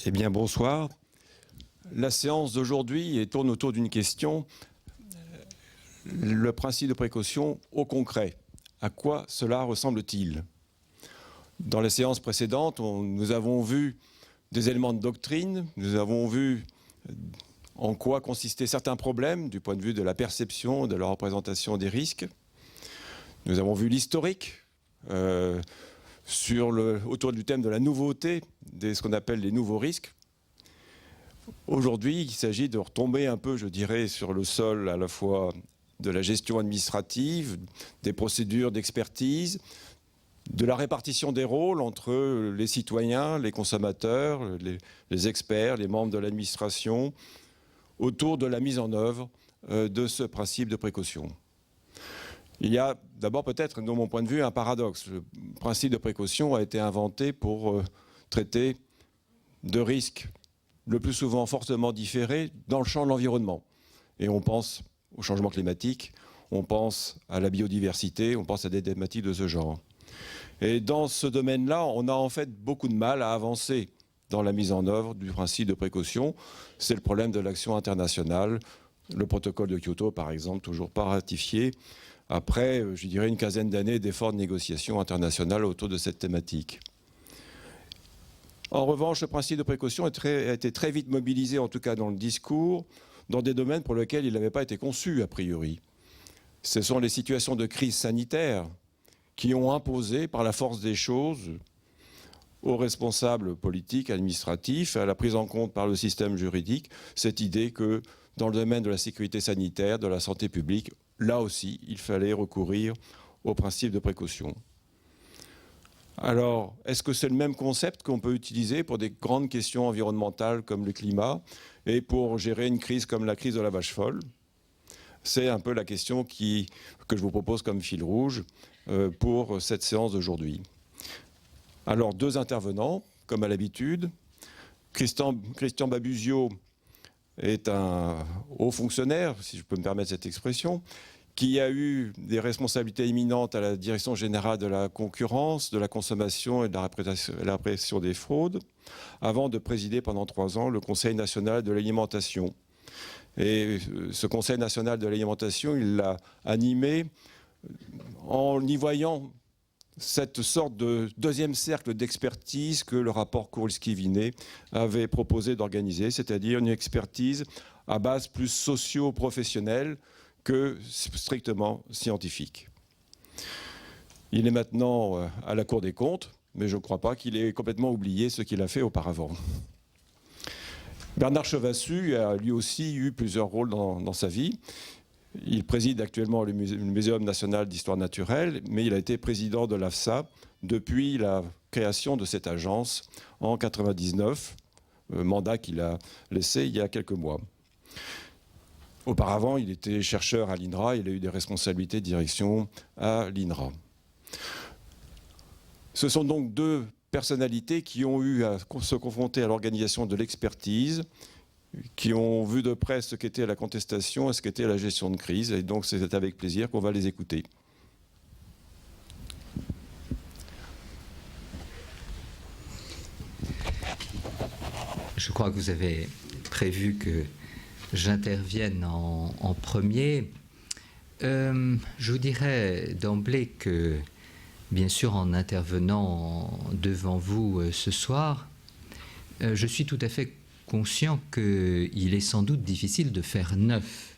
Eh bien, bonsoir. La séance d'aujourd'hui tourne autour d'une question, le principe de précaution au concret. À quoi cela ressemble-t-il? Dans les séances précédentes, nous avons vu des éléments de doctrine, nous avons vu en quoi consistaient certains problèmes du point de vue de la perception, de la représentation des risques. Nous avons vu l'historique autour du thème de la nouveauté, de ce qu'on appelle les nouveaux risques. Aujourd'hui, il s'agit de retomber un peu, je dirais, sur le sol à la fois de la gestion administrative, des procédures d'expertise, de la répartition des rôles entre les citoyens, les consommateurs, les experts, les membres de l'administration, autour de la mise en œuvre de ce principe de précaution. Il y a d'abord peut-être, de mon point de vue, un paradoxe. Le principe de précaution a été inventé pour traiter de risques le plus souvent fortement différés dans le champ de l'environnement. Et on pense au changement climatique, on pense à la biodiversité, on pense à des thématiques de ce genre. Et dans ce domaine-là, on a en fait beaucoup de mal à avancer dans la mise en œuvre du principe de précaution. C'est le problème de l'action internationale. Le protocole de Kyoto, par exemple, toujours pas ratifié, après, je dirais, une quinzaine d'années d'efforts de négociation internationale autour de cette thématique. En revanche, le principe de précaution a été très vite mobilisé, en tout cas dans le discours, dans des domaines pour lesquels il n'avait pas été conçu a priori. Ce sont les situations de crise sanitaire qui ont imposé, par la force des choses, aux responsables politiques, administratifs, à la prise en compte par le système juridique, cette idée que dans le domaine de la sécurité sanitaire, de la santé publique, là aussi, il fallait recourir au principe de précaution. Alors, est-ce que c'est le même concept qu'on peut utiliser pour des grandes questions environnementales comme le climat et pour gérer une crise comme la crise de la vache folle? C'est un peu la question que je vous propose comme fil rouge pour cette séance d'aujourd'hui. Alors, deux intervenants, comme à l'habitude. Christian Babuzio est un haut fonctionnaire, si je peux me permettre cette expression, qui a eu des responsabilités éminentes à la Direction générale de la concurrence, de la consommation et de la répression des fraudes, avant de présider pendant 3 ans le Conseil national de l'alimentation. Et ce Conseil national de l'alimentation, il l'a animé en y voyant cette sorte de deuxième cercle d'expertise que le rapport Koulski-Vinet avait proposé d'organiser, c'est-à-dire une expertise à base plus socio-professionnelle que strictement scientifique. Il est maintenant à la Cour des comptes, mais je ne crois pas qu'il ait complètement oublié ce qu'il a fait auparavant. Bernard Chevassus a lui aussi eu plusieurs rôles dans sa vie. Il préside actuellement le Muséum national d'histoire naturelle, mais il a été président de l'AFSA depuis la création de cette agence en 1999, mandat qu'il a laissé il y a quelques mois. Auparavant, il était chercheur à l'INRA, il a eu des responsabilités de direction à l'INRA. Ce sont donc deux personnalités qui ont eu à se confronter à l'organisation de l'expertise, qui ont vu de près ce qu'était la contestation et ce qu'était la gestion de crise. Et donc c'est avec plaisir qu'on va les écouter. Je crois que vous avez prévu que j'intervienne en premier. Je vous dirais d'emblée que, bien sûr, en intervenant devant vous ce soir, je suis tout à fait conscient qu'il est sans doute difficile de faire neuf,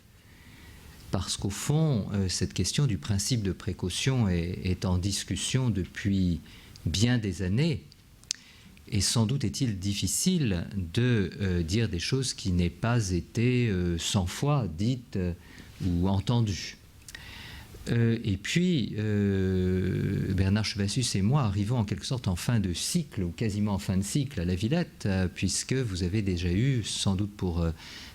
parce qu'au fond, cette question du principe de précaution est en discussion depuis bien des années, et sans doute est-il difficile de dire des choses qui n'aient pas été 100 fois dites ou entendues. Et puis, Bernard Chevassus et moi arrivons en quelque sorte en fin de cycle, ou quasiment en fin de cycle à la Villette, puisque vous avez déjà eu, sans doute pour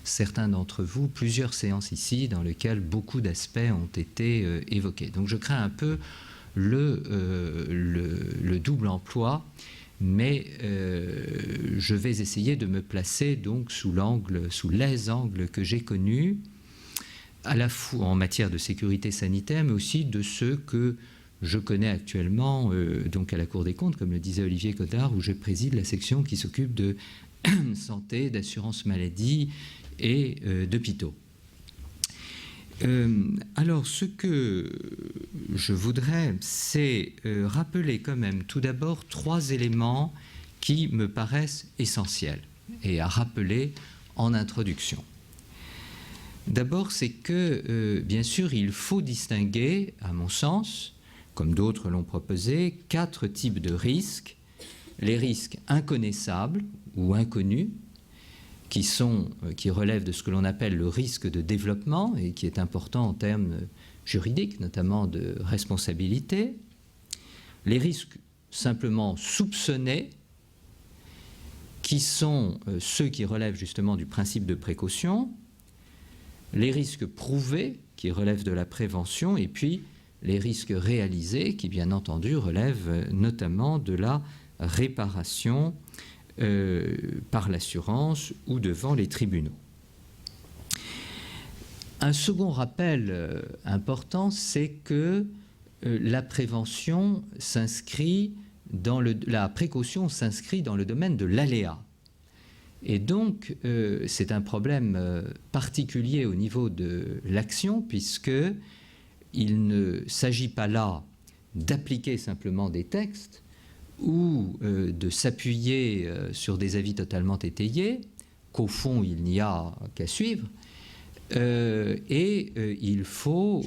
certains d'entre vous, plusieurs séances ici dans lesquelles beaucoup d'aspects ont été évoqués. Donc je crains un peu le double emploi, mais je vais essayer de me placer donc sous les angles que j'ai connus, à la fois en matière de sécurité sanitaire, mais aussi de ceux que je connais actuellement, donc à la Cour des comptes, comme le disait Olivier Cotard, où je préside la section qui s'occupe de santé, d'assurance maladie et d'hôpitaux. Alors, ce que je voudrais, c'est rappeler quand même tout d'abord 3 éléments qui me paraissent essentiels et à rappeler en introduction. D'abord, c'est que, bien sûr, il faut distinguer, à mon sens, comme d'autres l'ont proposé, 4 types de risques. Les risques inconnaissables ou inconnus, qui relèvent de ce que l'on appelle le risque de développement et qui est important en termes juridiques, notamment de responsabilité. Les risques simplement soupçonnés, qui sont ceux qui relèvent justement du principe de précaution, les risques prouvés, qui relèvent de la prévention, et puis les risques réalisés, qui bien entendu relèvent notamment de la réparation par l'assurance ou devant les tribunaux. Un second rappel important, c'est que la prévention s'inscrit la précaution s'inscrit dans le domaine de l'aléa. Et donc, c'est un problème particulier au niveau de l'action, puisqu'il ne s'agit pas là d'appliquer simplement des textes ou de s'appuyer sur des avis totalement étayés, qu'au fond, il n'y a qu'à suivre, il faut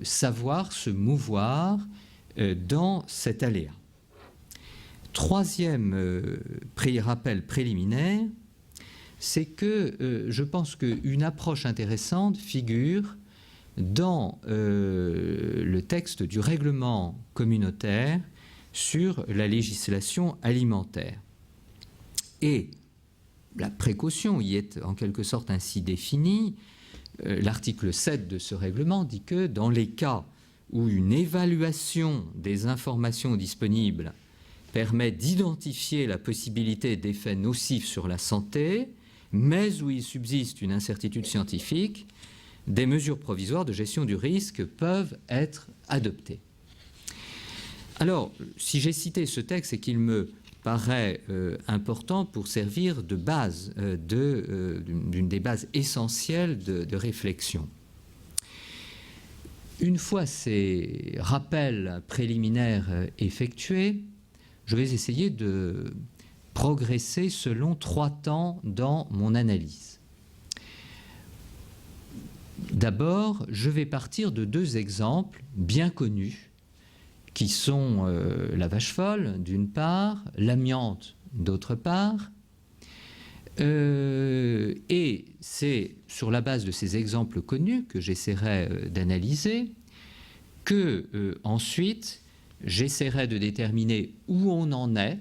savoir se mouvoir dans cet aléa. Troisième rappel préliminaire, c'est que je pense qu'une approche intéressante figure dans le texte du règlement communautaire sur la législation alimentaire. Et la précaution y est en quelque sorte ainsi définie. L'article 7 de ce règlement dit que dans les cas où une évaluation des informations disponibles permet d'identifier la possibilité d'effets nocifs sur la santé, mais où il subsiste une incertitude scientifique, des mesures provisoires de gestion du risque peuvent être adoptées. Alors, si j'ai cité ce texte, c'est qu'il me paraît important pour servir de base, d'une des bases essentielles de réflexion. Une fois ces rappels préliminaires effectués, je vais essayer de progresser selon 3 temps dans mon analyse. D'abord, je vais partir de 2 exemples bien connus, qui sont la vache folle, d'une part, l'amiante, d'autre part. Et c'est sur la base de ces exemples connus que j'essaierai d'analyser, que ensuite, j'essaierai de déterminer où on en est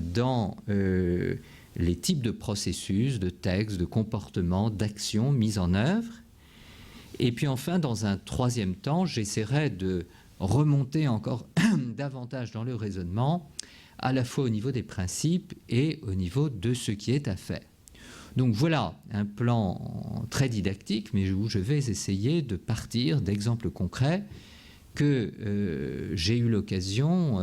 dans les types de processus, de textes, de comportements, d'actions mises en œuvre. Et puis enfin, dans un 3e temps, j'essaierai de remonter encore davantage dans le raisonnement, à la fois au niveau des principes et au niveau de ce qui est à faire. Donc voilà un plan très dictatique, mais où je vais essayer de partir d'exemples concrets que j'ai eu l'occasion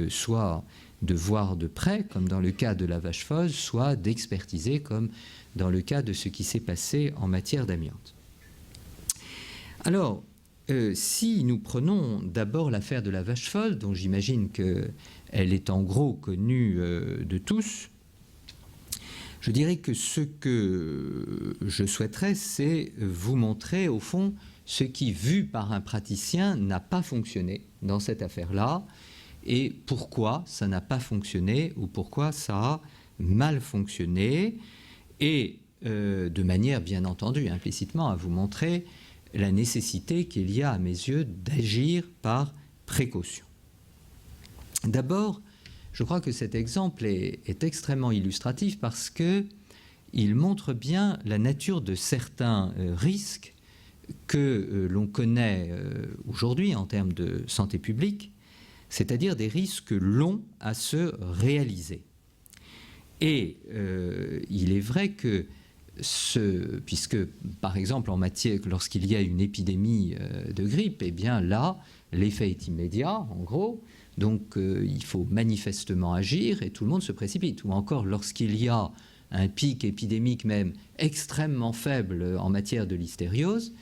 soit de voir de près, comme dans le cas de la vache folle, soit d'expertiser, comme dans le cas de ce qui s'est passé en matière d'amiante. Alors, si nous prenons d'abord l'affaire de la vache folle, dont j'imagine qu'elle est en gros connue de tous, je dirais que ce que je souhaiterais, c'est vous montrer, au fond, ce qui, vu par un praticien, n'a pas fonctionné dans cette affaire-là, et pourquoi ça n'a pas fonctionné, ou pourquoi ça a mal fonctionné, et de manière, bien entendu, implicitement, à vous montrer la nécessité qu'il y a, à mes yeux, d'agir par précaution. D'abord, je crois que cet exemple est extrêmement illustratif parce qu'il montre bien la nature de certains risques que l'on connaît aujourd'hui en termes de santé publique, c'est-à-dire des risques longs à se réaliser. Et il est vrai que puisque, par exemple, lorsqu'il y a une épidémie de grippe, eh bien là, l'effet est immédiat, en gros, donc il faut manifestement agir et tout le monde se précipite. Ou encore lorsqu'il y a un pic épidémique même extrêmement faible en matière de listériose,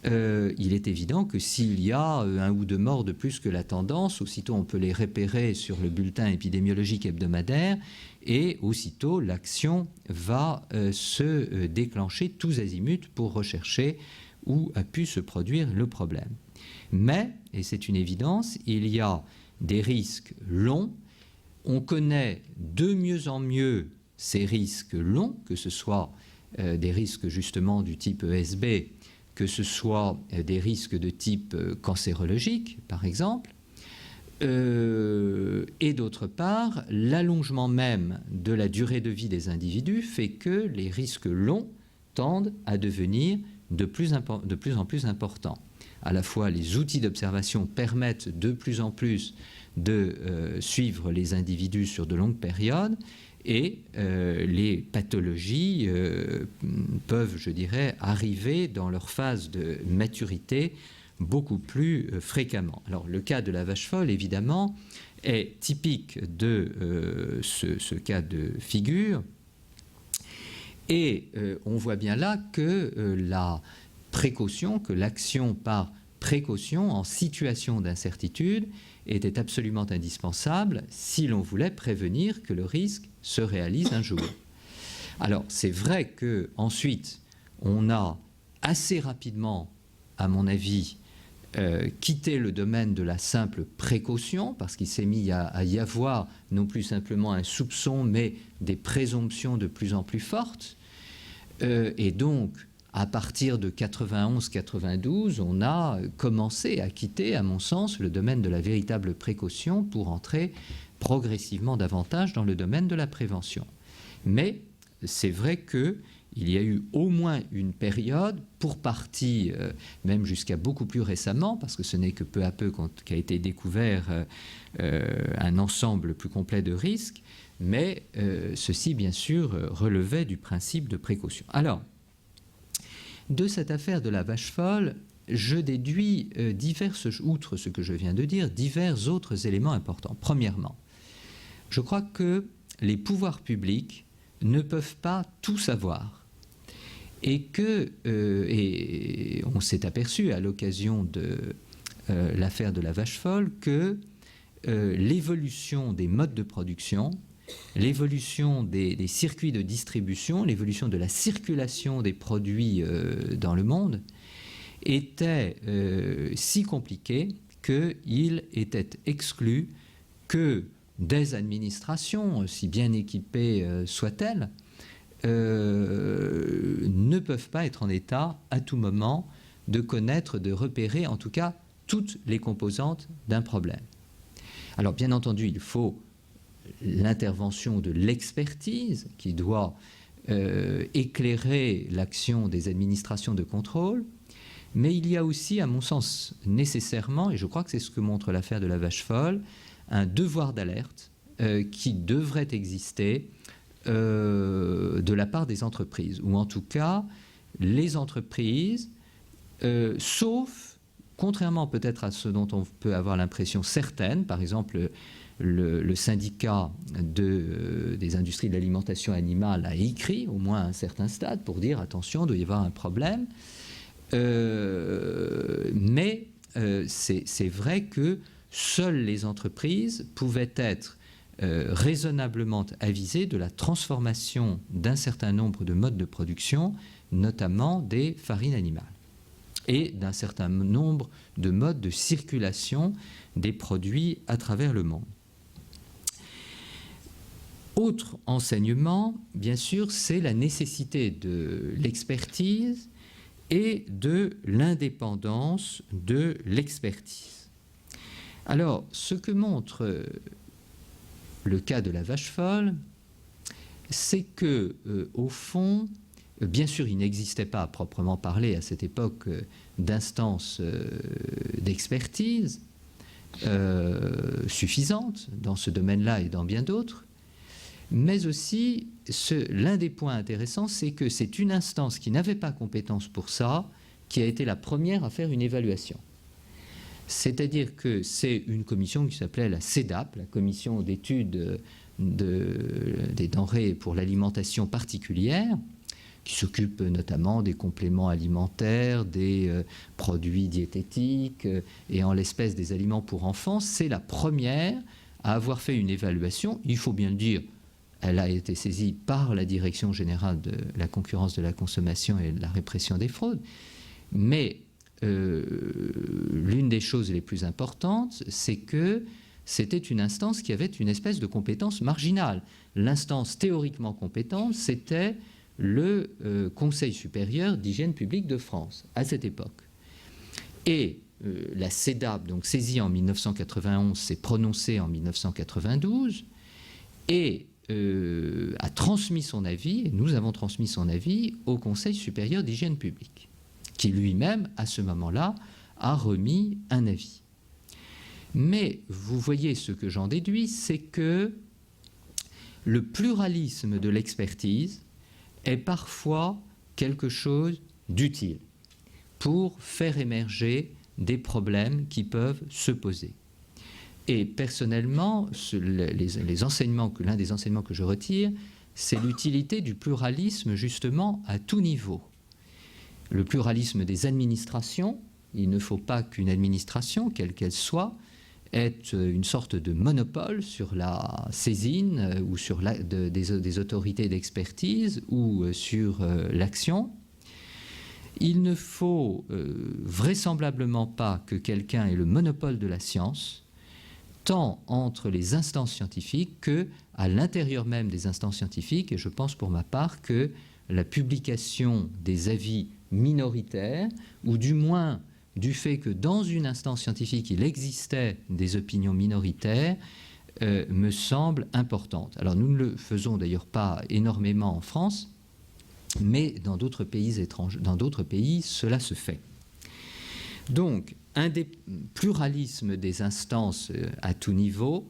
il est évident que s'il y a 1 ou 2 morts de plus que la tendance, aussitôt on peut les repérer sur le bulletin épidémiologique hebdomadaire et aussitôt l'action va se déclencher tous azimuts pour rechercher où a pu se produire le problème. Mais, et c'est une évidence, il y a des risques longs. On connaît de mieux en mieux ces risques longs, que ce soit des risques justement du type ESB, que ce soit des risques de type cancérologique, par exemple, et d'autre part, l'allongement même de la durée de vie des individus fait que les risques longs tendent à devenir de plus en plus importants. À la fois, les outils d'observation permettent de plus en plus de suivre les individus sur de longues périodes, et les pathologies peuvent, je dirais, arriver dans leur phase de maturité beaucoup plus fréquemment. Alors, le cas de la vache folle, évidemment, est typique de ce cas de figure. Et on voit bien là que la précaution, que l'action par précaution en situation d'incertitude était absolument indispensable si l'on voulait prévenir que le risque se réalise un jour. Alors, c'est vrai qu'ensuite, on a assez rapidement, à mon avis, quitté le domaine de la simple précaution, parce qu'il s'est mis à y avoir non plus simplement un soupçon, mais des présomptions de plus en plus fortes. Et donc, à partir de 91-92, on a commencé à quitter, à mon sens, le domaine de la véritable précaution pour entrer progressivement davantage dans le domaine de la prévention. Mais c'est vrai qu'il y a eu au moins une période, pour partie, même jusqu'à beaucoup plus récemment, parce que ce n'est que peu à peu qu'a été découvert un ensemble plus complet de risques, mais ceci, bien sûr, relevait du principe de précaution. Alors, de cette affaire de la vache folle, je déduis outre ce que je viens de dire, divers autres éléments importants. Premièrement, je crois que les pouvoirs publics ne peuvent pas tout savoir et on s'est aperçu à l'occasion de l'affaire de la vache folle que l'évolution des modes de production, l'évolution des circuits de distribution, l'évolution de la circulation des produits dans le monde était si compliquée qu'il était exclu que des administrations, si bien équipées soient-elles, ne peuvent pas être en état à tout moment de connaître, de repérer en tout cas toutes les composantes d'un problème. Alors bien entendu, il faut l'intervention de l'expertise qui doit éclairer l'action des administrations de contrôle, mais il y a aussi, à mon sens, nécessairement, et je crois que c'est ce que montre l'affaire de la vache folle, un devoir d'alerte qui devrait exister de la part des entreprises, ou en tout cas, les entreprises, sauf, contrairement peut-être à ce dont on peut avoir l'impression certaine, par exemple, le syndicat des industries de l'alimentation animale a écrit, au moins à un certain stade, pour dire attention, il doit y avoir un problème. Mais c'est vrai que seules les entreprises pouvaient être raisonnablement avisées de la transformation d'un certain nombre de modes de production, notamment des farines animales, et d'un certain nombre de modes de circulation des produits à travers le monde. Autre enseignement, bien sûr, c'est la nécessité de l'expertise et de l'indépendance de l'expertise. Alors, ce que montre le cas de la vache folle, c'est que, au fond, bien sûr, il n'existait pas à proprement parler à cette époque d'instance d'expertise suffisante dans ce domaine-là et dans bien d'autres. Mais aussi, l'un des points intéressants, c'est que c'est une instance qui n'avait pas compétence pour ça, qui a été la première à faire une évaluation. C'est-à-dire que c'est une commission qui s'appelait la CEDAP, la commission d'études des denrées pour l'alimentation particulière, qui s'occupe notamment des compléments alimentaires, des produits diététiques et en l'espèce des aliments pour enfants. C'est la première à avoir fait une évaluation. Il faut bien le dire, elle a été saisie par la Direction générale de la concurrence de la consommation et de la répression des fraudes. Mais l'une des choses les plus importantes, c'est que c'était une instance qui avait une espèce de compétence marginale. L'instance théoriquement compétente, c'était le Conseil supérieur d'hygiène publique de France, à cette époque. Et la CEDAP, donc saisie en 1991, s'est prononcée en 1992 et a transmis son avis, et nous avons transmis son avis au Conseil supérieur d'hygiène publique, qui lui-même, à ce moment-là, a remis un avis. Mais vous voyez, ce que j'en déduis, c'est que le pluralisme de l'expertise est parfois quelque chose d'utile pour faire émerger des problèmes qui peuvent se poser. Et personnellement, l'un des enseignements que je retire, c'est l'utilité du pluralisme justement à tout niveau. Le pluralisme des administrations, il ne faut pas qu'une administration, quelle qu'elle soit, ait une sorte de monopole sur la saisine ou sur des autorités d'expertise ou sur l'action. Il ne faut vraisemblablement pas que quelqu'un ait le monopole de la science, tant entre les instances scientifiques qu'à l'intérieur même des instances scientifiques. Et je pense pour ma part que la publication des avis minoritaires, ou du moins du fait que dans une instance scientifique il existait des opinions minoritaires, me semble importante. Alors nous ne le faisons d'ailleurs pas énormément en France, mais dans d'autres pays étrangers, dans d'autres pays, cela se fait. Donc, un des pluralisme des instances à tout niveau,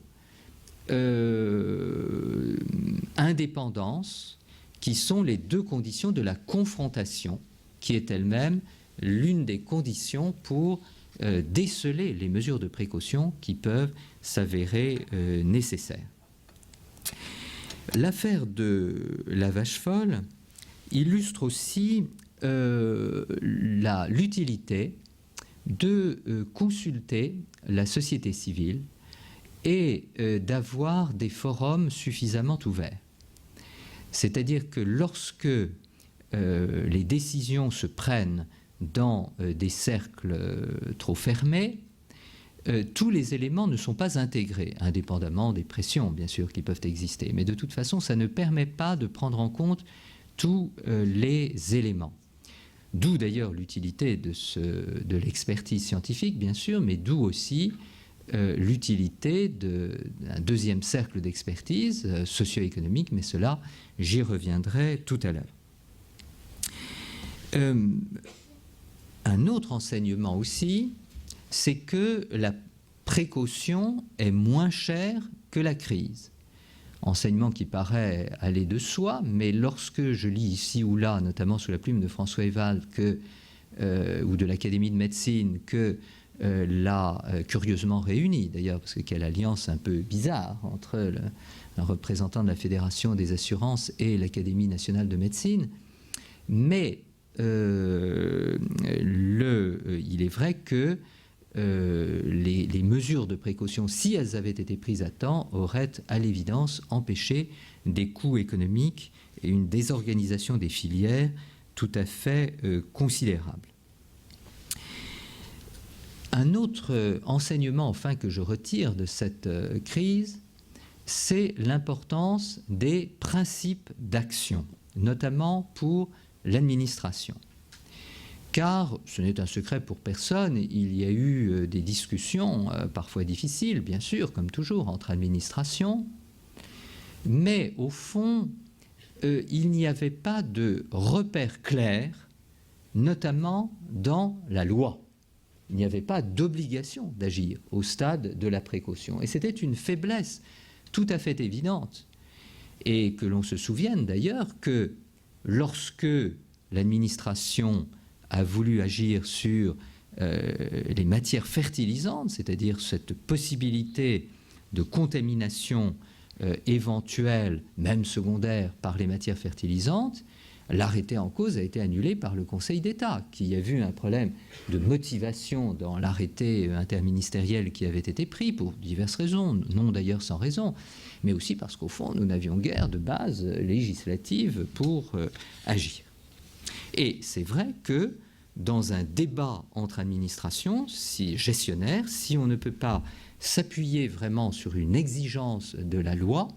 indépendance, qui sont les deux conditions de la confrontation, qui est elle-même l'une des conditions pour déceler les mesures de précaution qui peuvent s'avérer nécessaires. L'affaire de la vache folle illustre aussi l'utilité de consulter la société civile et d'avoir des forums suffisamment ouverts. C'est-à-dire que lorsque les décisions se prennent dans des cercles trop fermés, tous les éléments ne sont pas intégrés, indépendamment des pressions, bien sûr, qui peuvent exister. Mais de toute façon, ça ne permet pas de prendre en compte tous les éléments. D'où d'ailleurs l'utilité de l'expertise scientifique, bien sûr, mais d'où aussi l'utilité d'un deuxième cercle d'expertise socio-économique, mais cela, j'y reviendrai tout à l'heure. Un autre enseignement aussi, c'est que la précaution est moins chère que la crise. Enseignement qui paraît aller de soi, mais lorsque je lis ici ou là, notamment sous la plume de François Ewald ou de l'Académie de médecine, que curieusement réunie d'ailleurs, parce que quelle alliance un peu bizarre entre un représentant de la Fédération des assurances et l'Académie nationale de médecine, mais il est vrai que les mesures de précaution, si elles avaient été prises à temps, auraient à l'évidence empêché des coûts économiques et une désorganisation des filières tout à fait considérable. Un autre enseignement enfin que je retire de cette crise, c'est l'importance des principes d'action, notamment pour l'administration. Car ce n'est un secret pour personne, il y a eu des discussions parfois difficiles, bien sûr, comme toujours, entre administrations, mais au fond, il n'y avait pas de repère clair, notamment dans la loi. Il n'y avait pas d'obligation d'agir au stade de la précaution. Et c'était une faiblesse tout à fait évidente. Et que l'on se souvienne d'ailleurs que lorsque l'administration a voulu agir sur les matières fertilisantes, c'est-à-dire cette possibilité de contamination éventuelle, même secondaire, par les matières fertilisantes, l'arrêté en cause a été annulé par le Conseil d'État, qui a vu un problème de motivation dans l'arrêté interministériel qui avait été pris pour diverses raisons, non d'ailleurs sans raison, mais aussi parce qu'au fond, nous n'avions guère de base législative pour agir. Et c'est vrai que dans un débat entre administrations, gestionnaires, si on ne peut pas s'appuyer vraiment sur une exigence de la loi,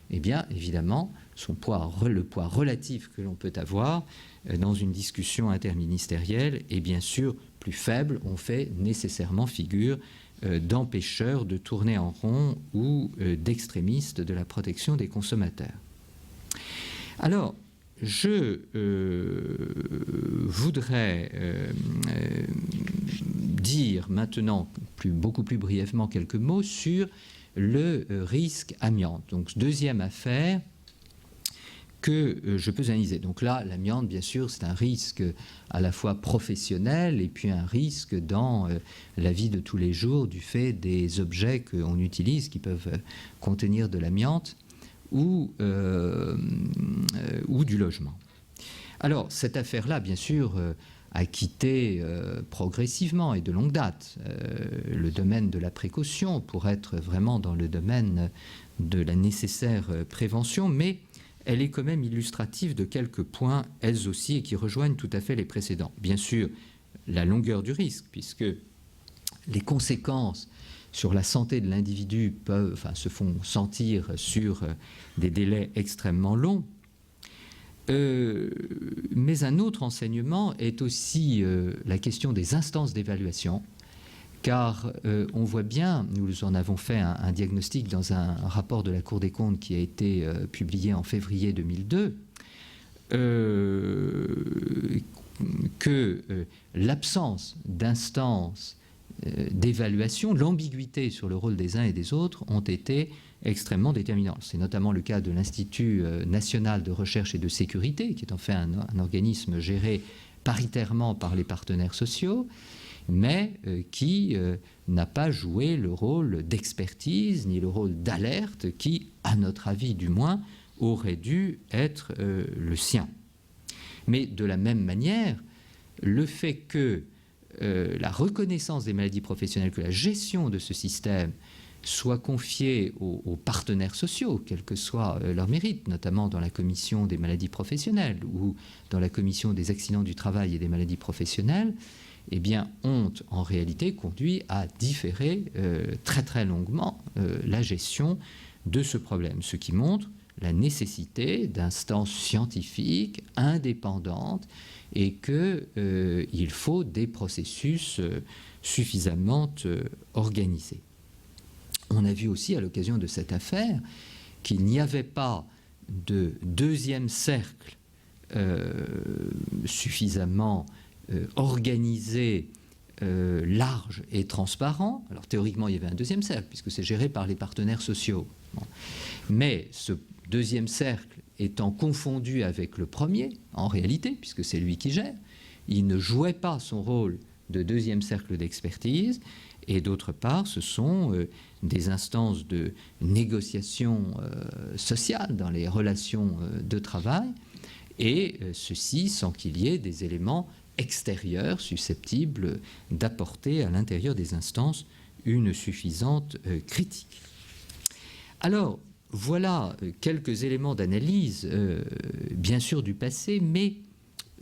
eh bien, évidemment, le poids relatif que l'on peut avoir dans une discussion interministérielle est bien sûr plus faible. On fait nécessairement figure d'empêcheurs de tourner en rond ou d'extrémistes de la protection des consommateurs. Alors, je voudrais dire maintenant beaucoup plus brièvement quelques mots sur le risque amiante. Donc, deuxième affaire que je peux analyser. Donc là, l'amiante, bien sûr, c'est un risque à la fois professionnel et puis un risque dans la vie de tous les jours du fait des objets qu'on utilise qui peuvent contenir de l'amiante ou du logement. Alors, cette affaire-là, bien sûr, a quitté progressivement et de longue date le domaine de la précaution pour être vraiment dans le domaine de la nécessaire prévention, mais elle est quand même illustrative de quelques points, elles aussi, et qui rejoignent tout à fait les précédents. Bien sûr, la longueur du risque, puisque les conséquences sur la santé de l'individu se font sentir sur des délais extrêmement longs. Mais un autre enseignement est aussi la question des instances d'évaluation, car on voit bien, nous en avons fait un diagnostic dans un rapport de la Cour des comptes qui a été publié en février 2002, que l'absence d'instances d'évaluation, l'ambiguïté sur le rôle des uns et des autres ont été extrêmement déterminantes. C'est notamment le cas de l'Institut national de recherche et de sécurité, qui est en fait un organisme géré paritairement par les partenaires sociaux, mais qui n'a pas joué le rôle d'expertise ni le rôle d'alerte qui, à notre avis du moins, aurait dû être le sien. Mais de la même manière, le fait que la reconnaissance des maladies professionnelles, que la gestion de ce système soit confiée aux partenaires sociaux, quel que soit leur mérite, notamment dans la commission des maladies professionnelles ou dans la commission des accidents du travail et des maladies professionnelles, eh bien, ont en réalité conduit à différer très très longuement la gestion de ce problème, ce qui montre la nécessité d'instances scientifiques indépendantes et qu'il faut des processus suffisamment organisés. On a vu aussi à l'occasion de cette affaire qu'il n'y avait pas de deuxième cercle suffisamment organisé, large et transparent. Alors théoriquement, il y avait un deuxième cercle, puisque c'est géré par les partenaires sociaux. Bon. Mais ce deuxième cercle étant confondu avec le premier, en réalité, puisque c'est lui qui gère, il ne jouait pas son rôle de deuxième cercle d'expertise, et d'autre part, ce sont des instances de négociation sociale dans les relations de travail, et ceci sans qu'il y ait des éléments extérieurs susceptibles d'apporter à l'intérieur des instances une suffisante critique. Alors, voilà quelques éléments d'analyse, bien sûr du passé, mais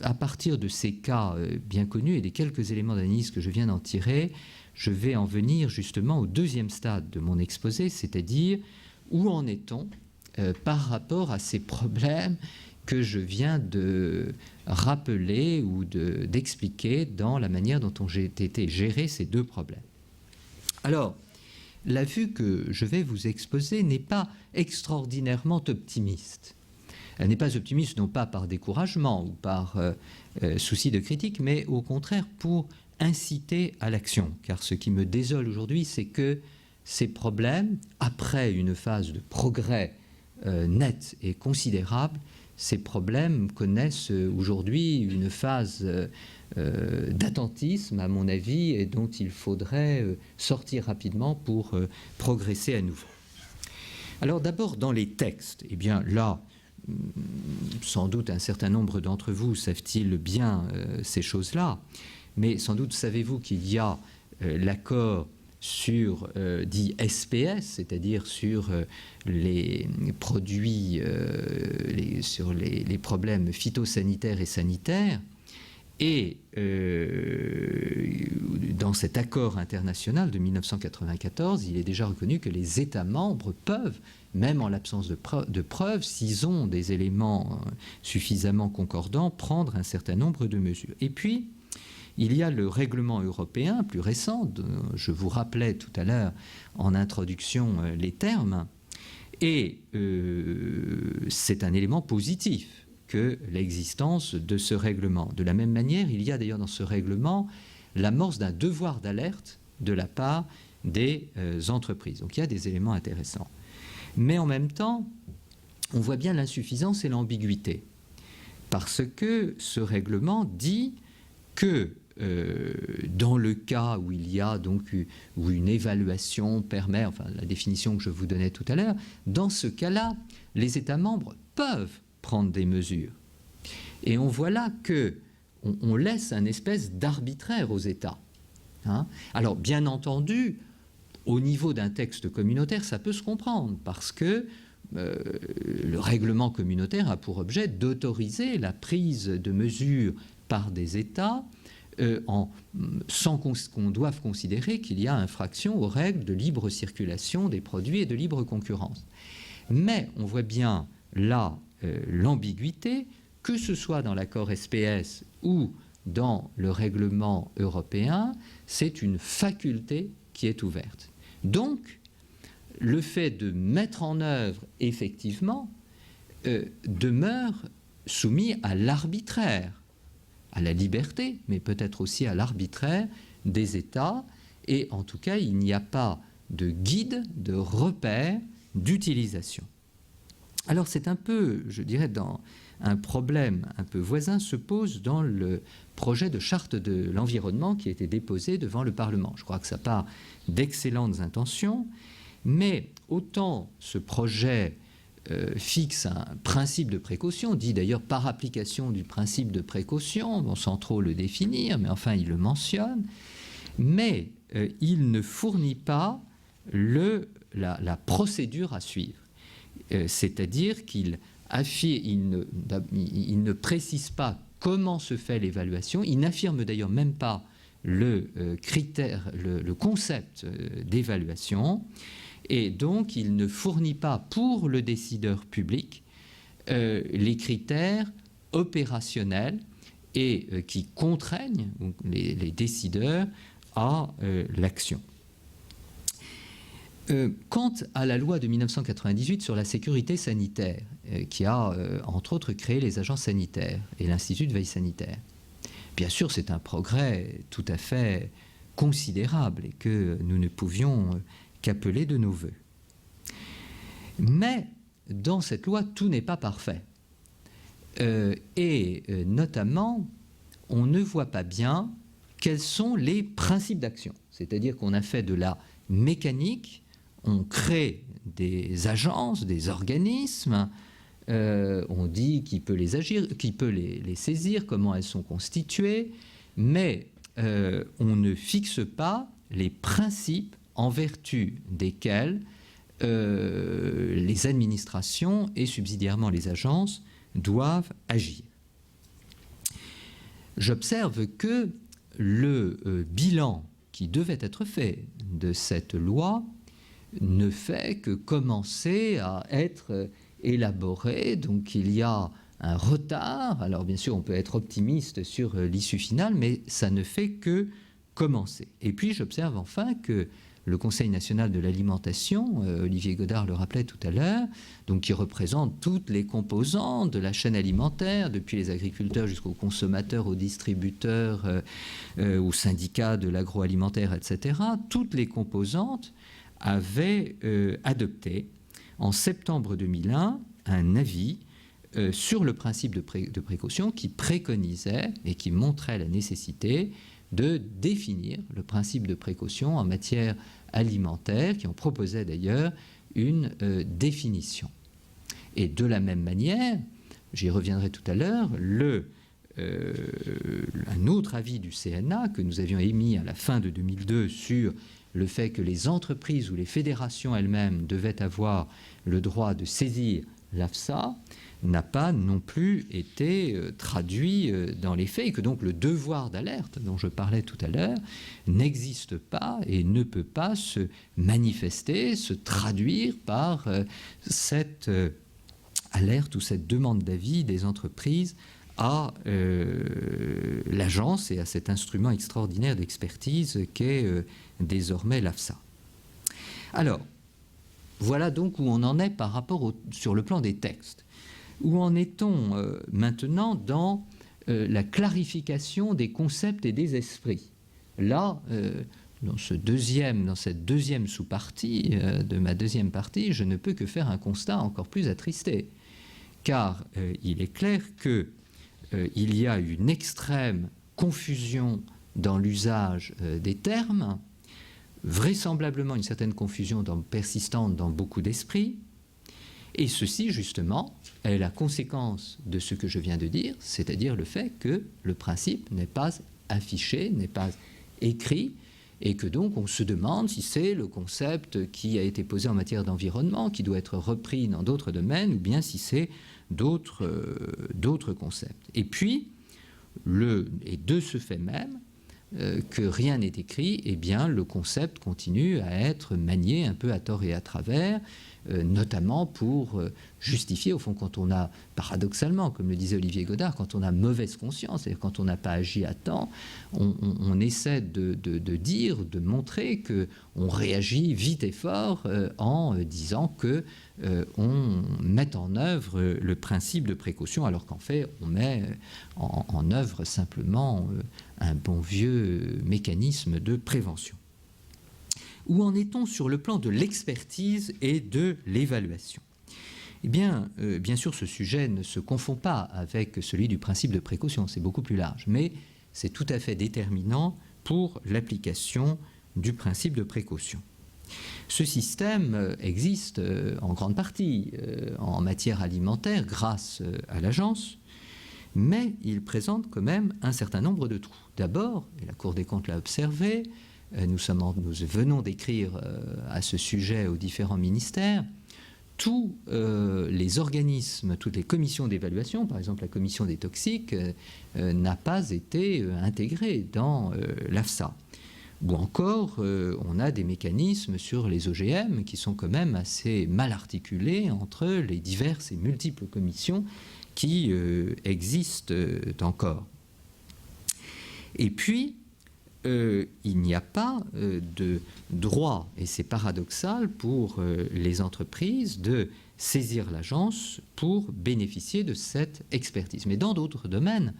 à partir de ces cas bien connus et des quelques éléments d'analyse que je viens d'en tirer, je vais en venir justement au deuxième stade de mon exposé, c'est-à-dire où en est-on par rapport à ces problèmes que je viens de rappeler ou d'expliquer dans la manière dont ont été gérés ces deux problèmes. Alors, la vue que je vais vous exposer n'est pas extraordinairement optimiste. Elle n'est pas optimiste non pas par découragement ou par souci de critique, mais au contraire pour inciter à l'action. Car ce qui me désole aujourd'hui, c'est que ces problèmes, après une phase de progrès net et considérable, ces problèmes connaissent aujourd'hui une phase d'attentisme, à mon avis, et dont il faudrait sortir rapidement pour progresser à nouveau. Alors d'abord, dans les textes, eh bien là, sans doute un certain nombre d'entre vous savent-ils bien ces choses-là, mais sans doute savez-vous qu'il y a l'accord sur dit SPS, c'est-à-dire sur les produits, sur les problèmes phytosanitaires et sanitaires. Et dans cet accord international de 1994, il est déjà reconnu que les États membres peuvent, même en l'absence de preuves, s'ils ont des éléments suffisamment concordants, prendre un certain nombre de mesures. Et puis, il y a le règlement européen plus récent, je vous rappelais tout à l'heure en introduction les termes, et c'est un élément positif que l'existence de ce règlement. De la même manière, il y a d'ailleurs dans ce règlement l'amorce d'un devoir d'alerte de la part des entreprises. Donc il y a des éléments intéressants. Mais en même temps, on voit bien l'insuffisance et l'ambiguïté, parce que ce règlement dit que dans le cas où il y a donc où une évaluation permet, enfin la définition que je vous donnais tout à l'heure, dans ce cas-là, les États membres peuvent prendre des mesures. Et on voit là qu'on laisse un espèce d'arbitraire aux États. Hein. Alors, bien entendu, au niveau d'un texte communautaire, ça peut se comprendre, parce que le règlement communautaire a pour objet d'autoriser la prise de mesures par des États sans qu'on doive considérer qu'il y a infraction aux règles de libre circulation des produits et de libre concurrence. Mais on voit bien là l'ambiguïté, que ce soit dans l'accord SPS ou dans le règlement européen, c'est une faculté qui est ouverte. Donc, le fait de mettre en œuvre effectivement demeure soumis à l'arbitraire, à la liberté, mais peut-être aussi à l'arbitraire des États, et en tout cas, il n'y a pas de guide, de repère d'utilisation. Alors c'est un peu, je dirais, dans un problème un peu voisin se pose dans le projet de charte de l'environnement qui a été déposé devant le Parlement. Je crois que ça part d'excellentes intentions, mais autant ce projet fixe un principe de précaution, dit d'ailleurs par application du principe de précaution, bon, sans trop le définir, mais enfin il le mentionne, mais il ne fournit pas la procédure à suivre. C'est-à-dire qu'il ne précise pas comment se fait l'évaluation, il n'affirme d'ailleurs même pas le concept d'évaluation, et donc il ne fournit pas pour le décideur public les critères opérationnels et qui contraignent les décideurs à l'action. Quant à la loi de 1998 sur la sécurité sanitaire, qui a entre autres créé les agences sanitaires et l'Institut de veille sanitaire, bien sûr c'est un progrès tout à fait considérable et que nous ne pouvions qu'appeler de nos voeux. Mais dans cette loi, tout n'est pas parfait. Et notamment, on ne voit pas bien quels sont les principes d'action. C'est-à-dire qu'on a fait de la mécanique, on crée des agences, des organismes, on dit qui peut les agir, qui peut les saisir, comment elles sont constituées, mais on ne fixe pas les principes en vertu desquels les administrations et subsidiairement les agences doivent agir. J'observe que le bilan qui devait être fait de cette loi ne fait que commencer à être élaboré, donc il y a un retard. Alors bien sûr on peut être optimiste sur l'issue finale, mais ça ne fait que commencer. Et puis j'observe enfin que le Conseil national de l'alimentation, Olivier Godard le rappelait tout à l'heure, donc qui représente toutes les composantes de la chaîne alimentaire, depuis les agriculteurs jusqu'aux consommateurs, aux distributeurs, aux syndicats de l'agroalimentaire, etc., toutes les composantes avaient adopté en septembre 2001 un avis sur le principe de précaution qui préconisait et qui montrait la nécessité de définir le principe de précaution en matière alimentaire, qui en proposait d'ailleurs une définition. Et de la même manière, j'y reviendrai tout à l'heure, un autre avis du CNA que nous avions émis à la fin de 2002 sur le fait que les entreprises ou les fédérations elles-mêmes devaient avoir le droit de saisir l'AFSA n'a pas non plus été traduit dans les faits, et que donc le devoir d'alerte dont je parlais tout à l'heure n'existe pas et ne peut pas se manifester, se traduire par cette alerte ou cette demande d'avis des entreprises à l'agence et à cet instrument extraordinaire d'expertise qu'est désormais l'AFSA. Alors, voilà donc où on en est par rapport sur le plan des textes. Où en est-on maintenant dans la clarification des concepts et des esprits? Là, dans cette deuxième sous-partie de ma deuxième partie, je ne peux que faire un constat encore plus attristé. Car il est clair qu'il y a une extrême confusion dans l'usage des termes, vraisemblablement une certaine confusion persistante dans beaucoup d'esprits, et ceci, justement, est la conséquence de ce que je viens de dire, c'est-à-dire le fait que le principe n'est pas affiché, n'est pas écrit, et que donc on se demande si c'est le concept qui a été posé en matière d'environnement, qui doit être repris dans d'autres domaines, ou bien si c'est d'autres concepts. Et puis, et de ce fait même, que rien n'est écrit, eh bien, le concept continue à être manié un peu à tort et à travers, notamment pour justifier, au fond, quand on a, paradoxalement, comme le disait Olivier Godard, quand on a mauvaise conscience, c'est-à-dire quand on n'a pas agi à temps, on essaie de dire, de montrer qu'on réagit vite et fort en disant qu'on met en œuvre le principe de précaution, alors qu'en fait, on met en œuvre simplement un bon vieux mécanisme de prévention. Où en est-on sur le plan de l'expertise et de l'évaluation? Eh bien, bien sûr, ce sujet ne se confond pas avec celui du principe de précaution, c'est beaucoup plus large, mais c'est tout à fait déterminant pour l'application du principe de précaution. Ce système existe en grande partie en matière alimentaire grâce à l'agence, mais il présente quand même un certain nombre de trous. D'abord, et la Cour des comptes l'a observé, nous venons d'écrire à ce sujet aux différents ministères, tous les organismes, toutes les commissions d'évaluation, par exemple la commission des toxiques, n'a pas été intégrée dans l'AFSA. Ou encore, on a des mécanismes sur les OGM qui sont quand même assez mal articulés entre les diverses et multiples commissions qui existent encore. Et puis, il n'y a pas de droit, et c'est paradoxal pour les entreprises, de saisir l'agence pour bénéficier de cette expertise. Mais dans d'autres domaines,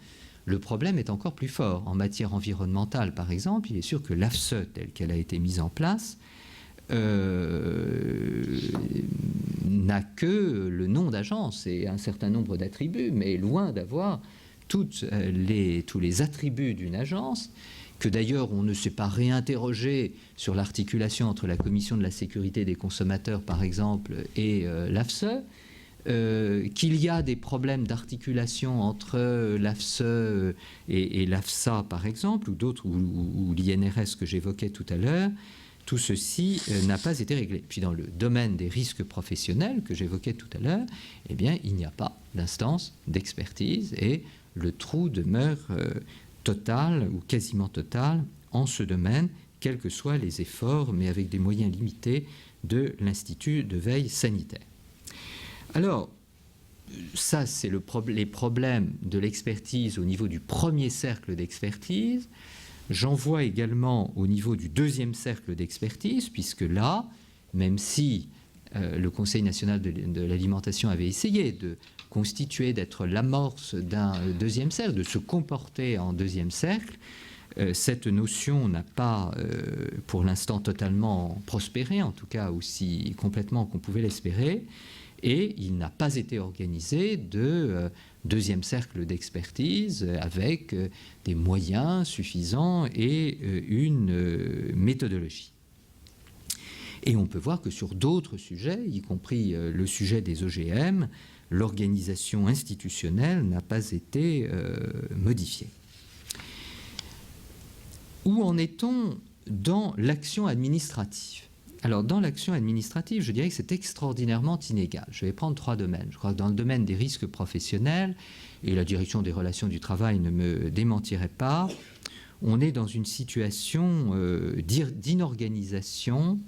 le problème est encore plus fort. En matière environnementale, par exemple, il est sûr que l'AFSE, telle qu'elle a été mise en place, n'a que le nom d'agence et un certain nombre d'attributs, mais loin d'avoir tous les attributs d'une agence, que d'ailleurs on ne s'est pas réinterrogé sur l'articulation entre la Commission de la sécurité des consommateurs, par exemple, et l'AFSE, qu'il y a des problèmes d'articulation entre l'AFSE et l'AFSA, par exemple, ou d'autres, ou l'INRS que j'évoquais tout à l'heure. Tout ceci n'a pas été réglé. Puis dans le domaine des risques professionnels que j'évoquais tout à l'heure, eh bien, il n'y a pas d'instance d'expertise et le trou demeure total ou quasiment total en ce domaine, quels que soient les efforts, mais avec des moyens limités de l'Institut de veille sanitaire. Alors, ça, c'est les problèmes de l'expertise au niveau du premier cercle d'expertise. J'en vois également au niveau du deuxième cercle d'expertise, puisque là, même si le Conseil national de l'alimentation avait essayé de constituer, d'être l'amorce d'un deuxième cercle, de se comporter en deuxième cercle, cette notion n'a pas, pour l'instant, totalement prospéré, en tout cas aussi complètement qu'on pouvait l'espérer. Et il n'a pas été organisé de deuxième cercle d'expertise avec des moyens suffisants et une méthodologie. Et on peut voir que sur d'autres sujets, y compris le sujet des OGM, l'organisation institutionnelle n'a pas été modifiée. Où en est-on dans l'action administrative? Alors, dans l'action administrative, je dirais que c'est extraordinairement inégal. Je vais prendre 3 domaines. Je crois que dans le domaine des risques professionnels, et la direction des relations du travail ne me démentirait pas, on est dans une situation d'inorganisation,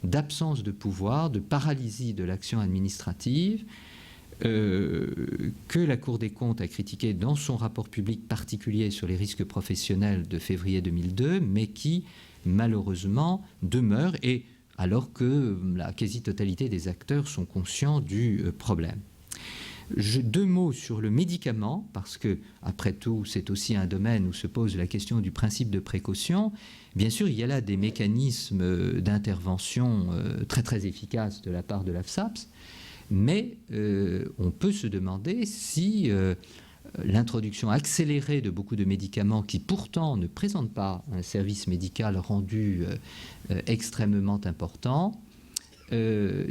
d'absence de pouvoir, de paralysie de l'action administrative, que la Cour des comptes a critiqué dans son rapport public particulier sur les risques professionnels de février 2002, mais qui, malheureusement, demeure, et alors que la quasi-totalité des acteurs sont conscients du problème. 2 mots sur le médicament, parce que, après tout, c'est aussi un domaine où se pose la question du principe de précaution. Bien sûr, il y a là des mécanismes d'intervention très très efficaces de la part de l'AFSAPS, mais on peut se demander si l'introduction accélérée de beaucoup de médicaments qui pourtant ne présentent pas un service médical rendu extrêmement important,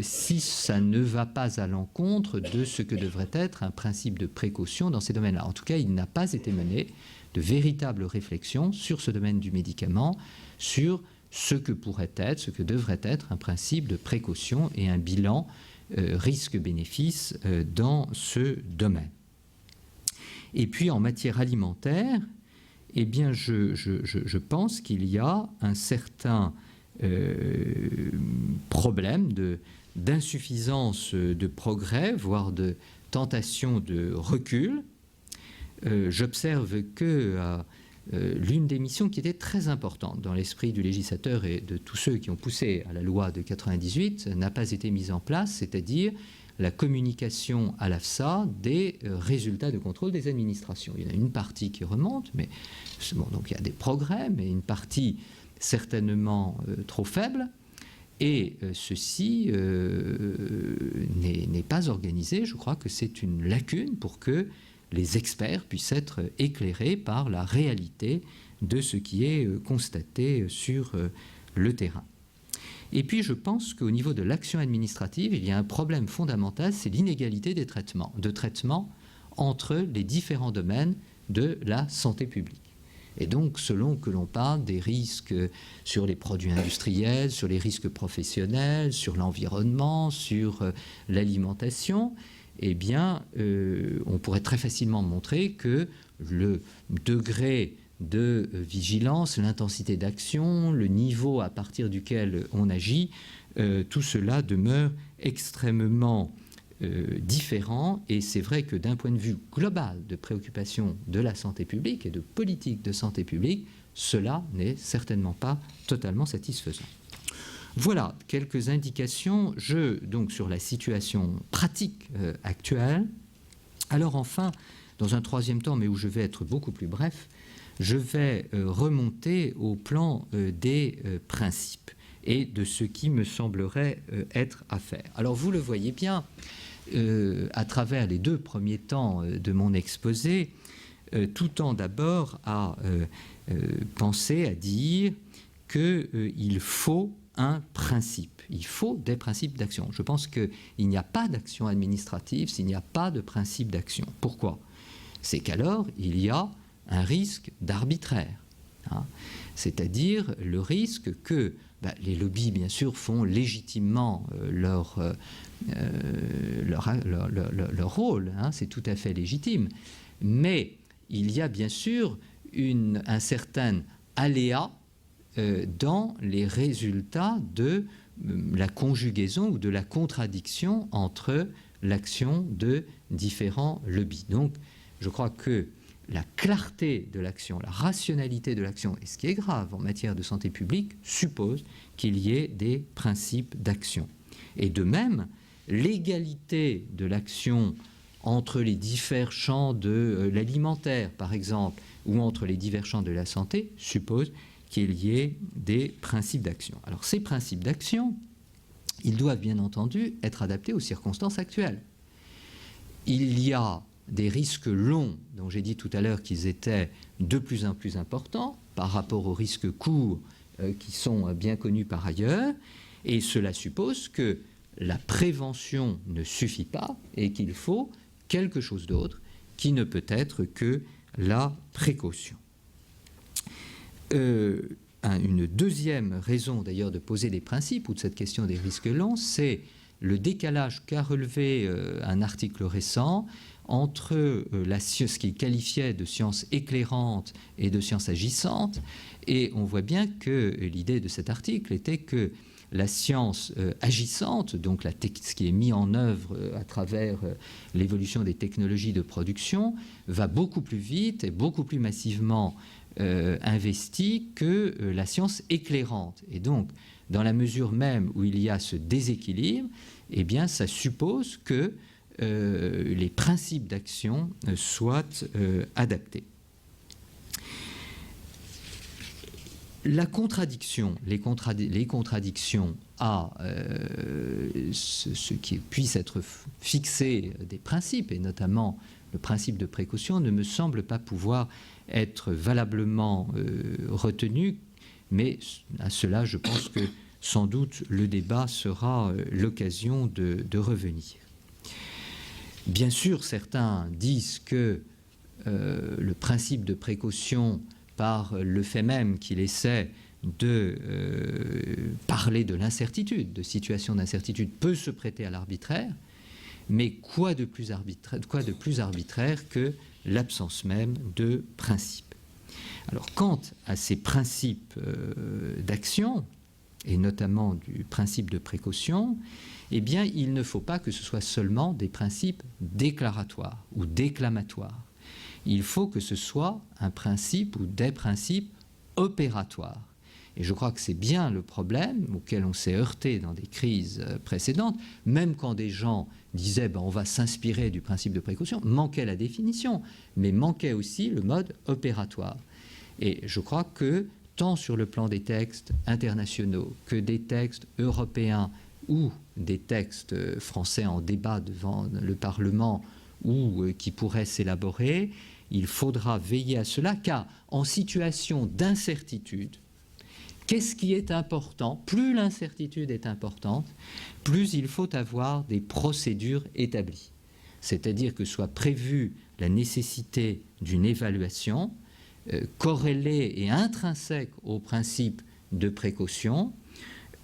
si ça ne va pas à l'encontre de ce que devrait être un principe de précaution dans ces domaines-là. En tout cas, il n'a pas été mené de véritables réflexions sur ce domaine du médicament, sur ce que pourrait être, ce que devrait être un principe de précaution et un bilan risque-bénéfice dans ce domaine. Et puis en matière alimentaire, eh bien, je pense qu'il y a un certain problème d'insuffisance de progrès, voire de tentation de recul. J'observe que l'une des missions qui était très importante dans l'esprit du législateur et de tous ceux qui ont poussé à la loi de 98 n'a pas été mise en place, c'est-à-dire la communication à l'AFSA des résultats de contrôle des administrations. Il y en a une partie qui remonte, mais bon, donc il y a des progrès, mais une partie certainement trop faible, et ceci n'est pas organisé. Je crois que c'est une lacune pour que les experts puissent être éclairés par la réalité de ce qui est constaté sur le terrain. Et puis je pense qu'au niveau de l'action administrative, il y a un problème fondamental, c'est l'inégalité des traitements, de traitement entre les différents domaines de la santé publique. Et donc, selon que l'on parle des risques sur les produits industriels, sur les risques professionnels, sur l'environnement, sur l'alimentation, eh bien, on pourrait très facilement montrer que le degré de vigilance, l'intensité d'action, le niveau à partir duquel on agit, tout cela demeure extrêmement différent. Et c'est vrai que d'un point de vue global de préoccupation de la santé publique et de politique de santé publique, cela n'est certainement pas totalement satisfaisant. Voilà quelques indications donc sur la situation pratique actuelle. Alors enfin, dans un troisième temps, mais où je vais être beaucoup plus bref, je vais remonter au plan des principes et de ce qui me semblerait être à faire. Alors vous le voyez bien, à travers les 2 premiers temps de mon exposé, tout tend d'abord à penser, à dire qu'il faut un principe. Il faut des principes d'action. Je pense qu'il n'y a pas d'action administrative s'il n'y a pas de principe d'action. Pourquoi? C'est qu'alors, il y a un risque d'arbitraire. Hein. C'est-à-dire le risque que les lobbies, bien sûr, font légitimement leur rôle. Hein, c'est tout à fait légitime. Mais il y a bien sûr un certain aléa dans les résultats de la conjugaison ou de la contradiction entre l'action de différents lobbies. Donc, je crois que la clarté de l'action, la rationalité de l'action, et ce qui est grave en matière de santé publique, suppose qu'il y ait des principes d'action. Et de même, l'égalité de l'action entre les divers champs de l'alimentaire, par exemple, ou entre les divers champs de la santé, suppose qu'il y ait des principes d'action. Alors ces principes d'action, ils doivent bien entendu être adaptés aux circonstances actuelles. Il y a des risques longs, dont j'ai dit tout à l'heure qu'ils étaient de plus en plus importants par rapport aux risques courts qui sont bien connus par ailleurs, et cela suppose que la prévention ne suffit pas et qu'il faut quelque chose d'autre qui ne peut être que la précaution. Une deuxième raison d'ailleurs de poser des principes ou de cette question des risques longs, c'est le décalage qu'a relevé un article récent entre ce qu'il qualifiait de science éclairante et de science agissante. Et on voit bien que l'idée de cet article était que la science agissante, donc ce qui est mis en œuvre à travers l'évolution des technologies de production, va beaucoup plus vite et beaucoup plus massivement investie que la science éclairante. Et donc, dans la mesure même où il y a ce déséquilibre, eh bien, ça suppose que les principes d'action soient adaptés. La contradiction, les contradictions à ce qui puisse être fixé des principes, et notamment le principe de précaution, ne me semble pas pouvoir être valablement retenu, mais à cela, je pense que sans doute le débat sera l'occasion de revenir. Bien sûr, certains disent que le principe de précaution, par le fait même qu'il essaie de parler de l'incertitude, de situation d'incertitude, peut se prêter à l'arbitraire, mais quoi de plus arbitraire que l'absence même de principe. Alors, quant à ces principes d'action, et notamment du principe de précaution, eh bien, il ne faut pas que ce soit seulement des principes déclaratoires ou déclamatoires. Il faut que ce soit un principe ou des principes opératoires. Et je crois que c'est bien le problème auquel on s'est heurté dans des crises précédentes, même quand des gens disaient on va s'inspirer du principe de précaution, manquait la définition, mais manquait aussi le mode opératoire. Et je crois que tant sur le plan des textes internationaux que des textes européens ou des textes français en débat devant le Parlement ou qui pourraient s'élaborer, il faudra veiller à cela, car en situation d'incertitude, qu'est-ce qui est important? Plus l'incertitude est importante, plus il faut avoir des procédures établies. C'est-à-dire que soit prévue la nécessité d'une évaluation corrélée et intrinsèque au principe de précaution,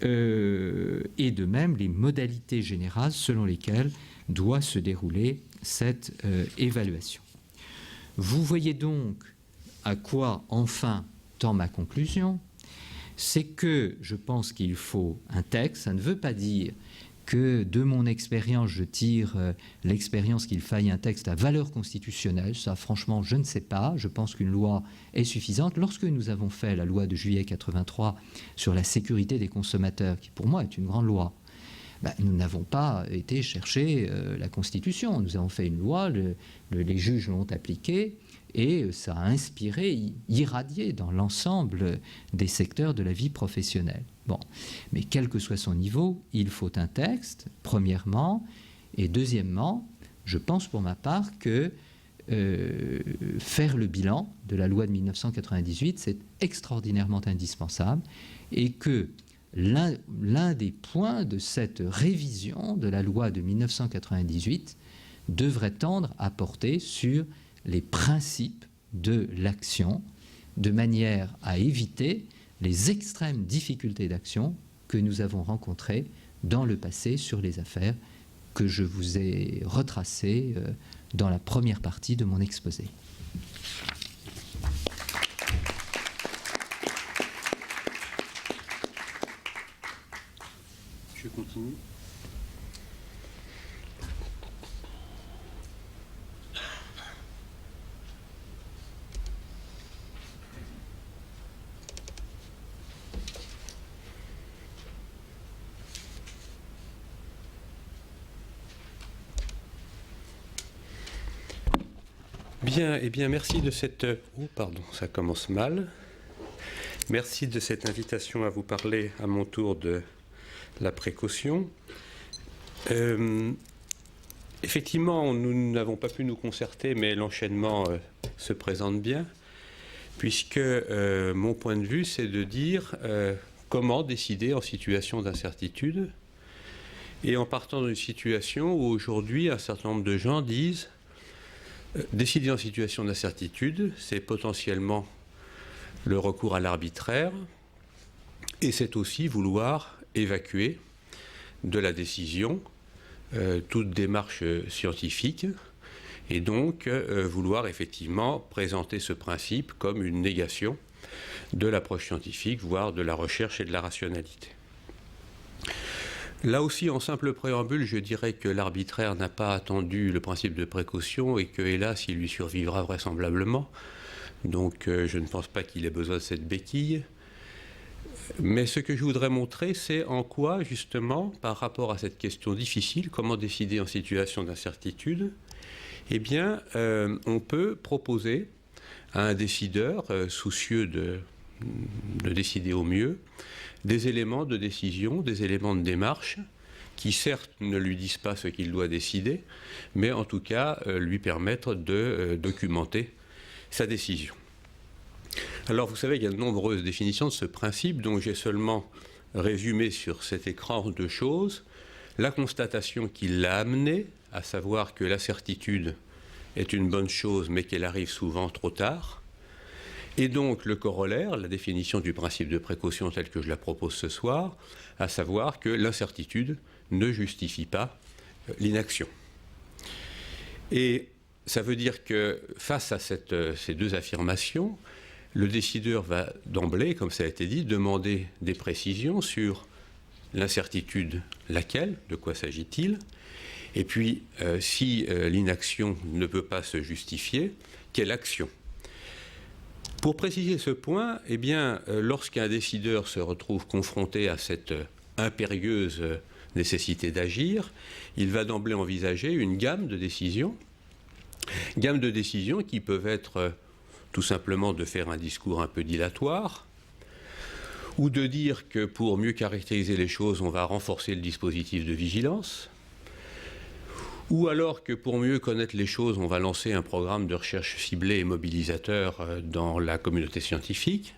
et de même les modalités générales selon lesquelles doit se dérouler cette évaluation. Vous voyez donc à quoi enfin tend ma conclusion, c'est que je pense qu'il faut un texte. Ça ne veut pas dire que de mon expérience, je tire l'expérience qu'il faille un texte à valeur constitutionnelle. Ça, franchement, je ne sais pas. Je pense qu'une loi est suffisante. Lorsque nous avons fait la loi de juillet 83 sur la sécurité des consommateurs, qui pour moi est une grande loi, nous n'avons pas été chercher la Constitution. Nous avons fait une loi, les juges l'ont appliquée, et ça a inspiré, irradié dans l'ensemble des secteurs de la vie professionnelle. Bon, mais quel que soit son niveau, il faut un texte, premièrement, et deuxièmement, je pense pour ma part que faire le bilan de la loi de 1998, c'est extraordinairement indispensable, et que l'un des points de cette révision de la loi de 1998 devrait tendre à porter sur les principes de l'action, de manière à éviter les extrêmes difficultés d'action que nous avons rencontrées dans le passé sur les affaires que je vous ai retracées dans la première partie de mon exposé. Je continue. Bien, eh bien, merci de cette... Oh, pardon, ça commence mal. Merci de cette invitation à vous parler à mon tour de la précaution. Effectivement, nous n'avons pas pu nous concerter, mais l'enchaînement se présente bien, puisque mon point de vue, c'est de dire comment décider en situation d'incertitude, et en partant d'une situation où aujourd'hui un certain nombre de gens disent décider en situation d'incertitude, c'est potentiellement le recours à l'arbitraire, et c'est aussi vouloir évacuer de la décision toute démarche scientifique, et donc vouloir effectivement présenter ce principe comme une négation de l'approche scientifique, voire de la recherche et de la rationalité. Là aussi, en simple préambule, je dirais que l'arbitraire n'a pas attendu le principe de précaution et que, hélas, il lui survivra vraisemblablement. Donc je ne pense pas qu'il ait besoin de cette béquille. Mais ce que je voudrais montrer, c'est en quoi, justement, par rapport à cette question difficile, comment décider en situation d'incertitude, eh bien, on peut proposer à un décideur soucieux de décider au mieux des éléments de décision, des éléments de démarche qui certes ne lui disent pas ce qu'il doit décider, mais en tout cas lui permettre de documenter sa décision. Alors vous savez qu'il y a de nombreuses définitions de ce principe, dont j'ai seulement résumé sur cet écran deux choses. La constatation qui l'a amené, à savoir que la certitude est une bonne chose, mais qu'elle arrive souvent trop tard. Et donc le corollaire, la définition du principe de précaution telle que je la propose ce soir, à savoir que l'incertitude ne justifie pas l'inaction. Et ça veut dire que face à ces deux affirmations, le décideur va d'emblée, comme ça a été dit, demander des précisions sur l'incertitude, laquelle, de quoi s'agit-il, et puis si l'inaction ne peut pas se justifier, quelle action ? Pour préciser ce point, eh bien, lorsqu'un décideur se retrouve confronté à cette impérieuse nécessité d'agir, il va d'emblée envisager une gamme de décisions qui peuvent être tout simplement de faire un discours un peu dilatoire, ou de dire que pour mieux caractériser les choses, on va renforcer le dispositif de vigilance, ou alors que pour mieux connaître les choses, on va lancer un programme de recherche ciblé et mobilisateur dans la communauté scientifique,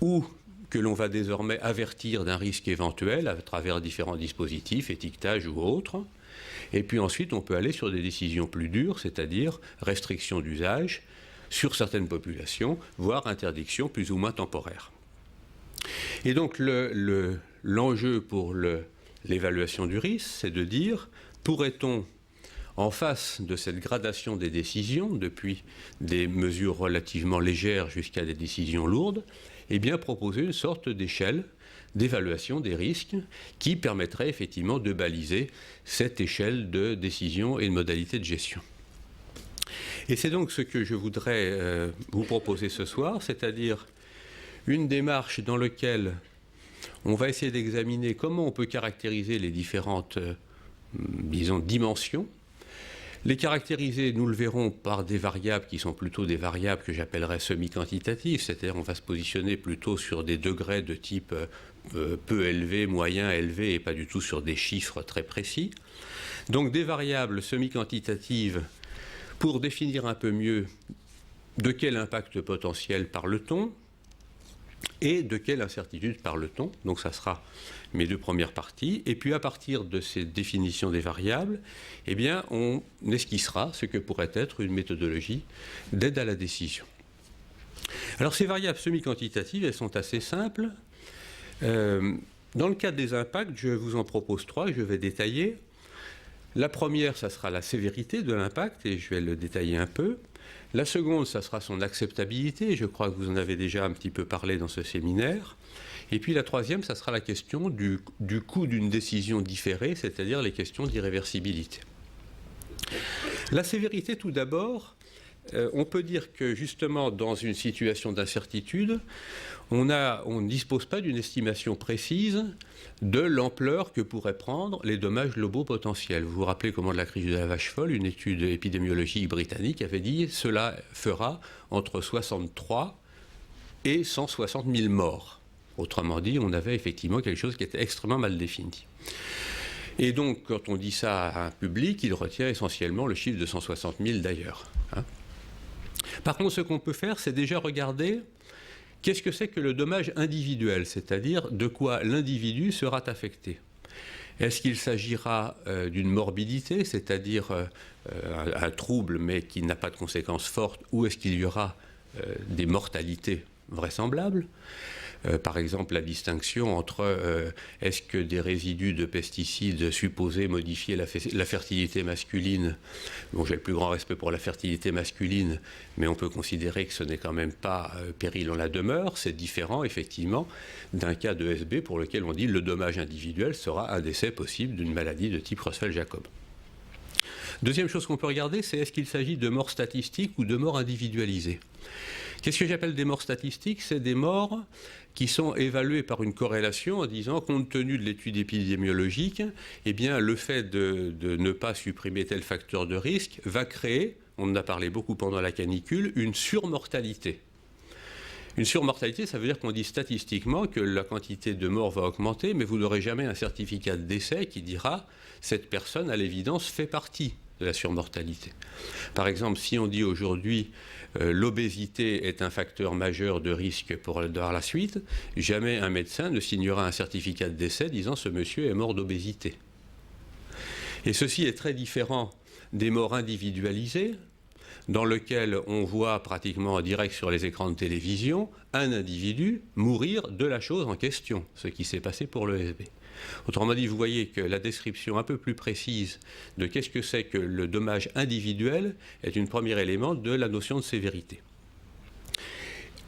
ou que l'on va désormais avertir d'un risque éventuel à travers différents dispositifs, étiquetage ou autres. Et puis ensuite, on peut aller sur des décisions plus dures, c'est-à-dire restriction d'usage sur certaines populations, voire interdiction plus ou moins temporaire. Et donc l'enjeu pour l'évaluation du risque, c'est de dire, pourrait-on, en face de cette gradation des décisions, depuis des mesures relativement légères jusqu'à des décisions lourdes, eh bien proposer une sorte d'échelle d'évaluation des risques qui permettrait effectivement de baliser cette échelle de décision et de modalités de gestion. Et c'est donc ce que je voudrais vous proposer ce soir, c'est-à-dire une démarche dans laquelle on va essayer d'examiner comment on peut caractériser les différentes disons, dimensions. Les caractériser, nous le verrons, par des variables qui sont plutôt des variables que j'appellerais semi-quantitatives, c'est-à-dire on va se positionner plutôt sur des degrés de type peu élevé, moyen, élevé, et pas du tout sur des chiffres très précis. Donc des variables semi-quantitatives pour définir un peu mieux de quel impact potentiel parle-t-on et de quelle incertitude parle-t-on. Donc ça sera mes deux premières parties. Et puis à partir de ces définitions des variables, eh bien, on esquissera ce que pourrait être une méthodologie d'aide à la décision. Alors ces variables semi-quantitatives, elles sont assez simples. Dans le cadre des impacts, je vous en propose trois que je vais détailler. La première, ça sera la sévérité de l'impact, et je vais le détailler un peu. La seconde, ça sera son acceptabilité, je crois que vous en avez déjà un petit peu parlé dans ce séminaire. Et puis la troisième, ça sera la question du coût d'une décision différée, c'est-à-dire les questions d'irréversibilité. La sévérité, tout d'abord, on peut dire que justement dans une situation d'incertitude, on ne dispose pas d'une estimation précise de l'ampleur que pourraient prendre les dommages globaux potentiels. Vous vous rappelez comment de la crise de la vache folle, une étude épidémiologique britannique avait dit que cela fera entre 63 et 160 000 morts. Autrement dit, on avait effectivement quelque chose qui était extrêmement mal défini. Et donc, quand on dit ça à un public, il retient essentiellement le chiffre de 160 000 d'ailleurs. Hein. Par contre, ce qu'on peut faire, c'est déjà regarder qu'est-ce que c'est que le dommage individuel, c'est-à-dire de quoi l'individu sera affecté. Est-ce qu'il s'agira d'une morbidité, c'est-à-dire un trouble mais qui n'a pas de conséquences fortes, ou est-ce qu'il y aura des mortalités vraisemblables ? Par exemple, la distinction entre est-ce que des résidus de pesticides supposés modifier la fertilité masculine, bon, j'ai le plus grand respect pour la fertilité masculine, mais on peut considérer que ce n'est quand même pas péril en la demeure, c'est différent effectivement d'un cas de SB pour lequel on dit le dommage individuel sera un décès possible d'une maladie de type Creutzfeldt-Jakob. Deuxième chose qu'on peut regarder, c'est est-ce qu'il s'agit de morts statistiques ou de morts individualisées. Qu'est-ce que j'appelle des morts statistiques ? C'est des morts qui sont évaluées par une corrélation en disant, compte tenu de l'étude épidémiologique, eh bien, le fait de ne pas supprimer tel facteur de risque va créer, on en a parlé beaucoup pendant la canicule, une surmortalité. Une surmortalité, ça veut dire qu'on dit statistiquement que la quantité de morts va augmenter, mais vous n'aurez jamais un certificat de décès qui dira « cette personne, à l'évidence, fait partie de la surmortalité ». Par exemple, si on dit aujourd'hui l'obésité est un facteur majeur de risque pour la suite, jamais un médecin ne signera un certificat de décès disant ce monsieur est mort d'obésité. Et ceci est très différent des morts individualisées, dans lequel on voit pratiquement en direct sur les écrans de télévision un individu mourir de la chose en question, ce qui s'est passé pour le SB. Autrement dit, vous voyez que la description un peu plus précise de qu'est-ce que c'est que le dommage individuel est un premier élément de la notion de sévérité.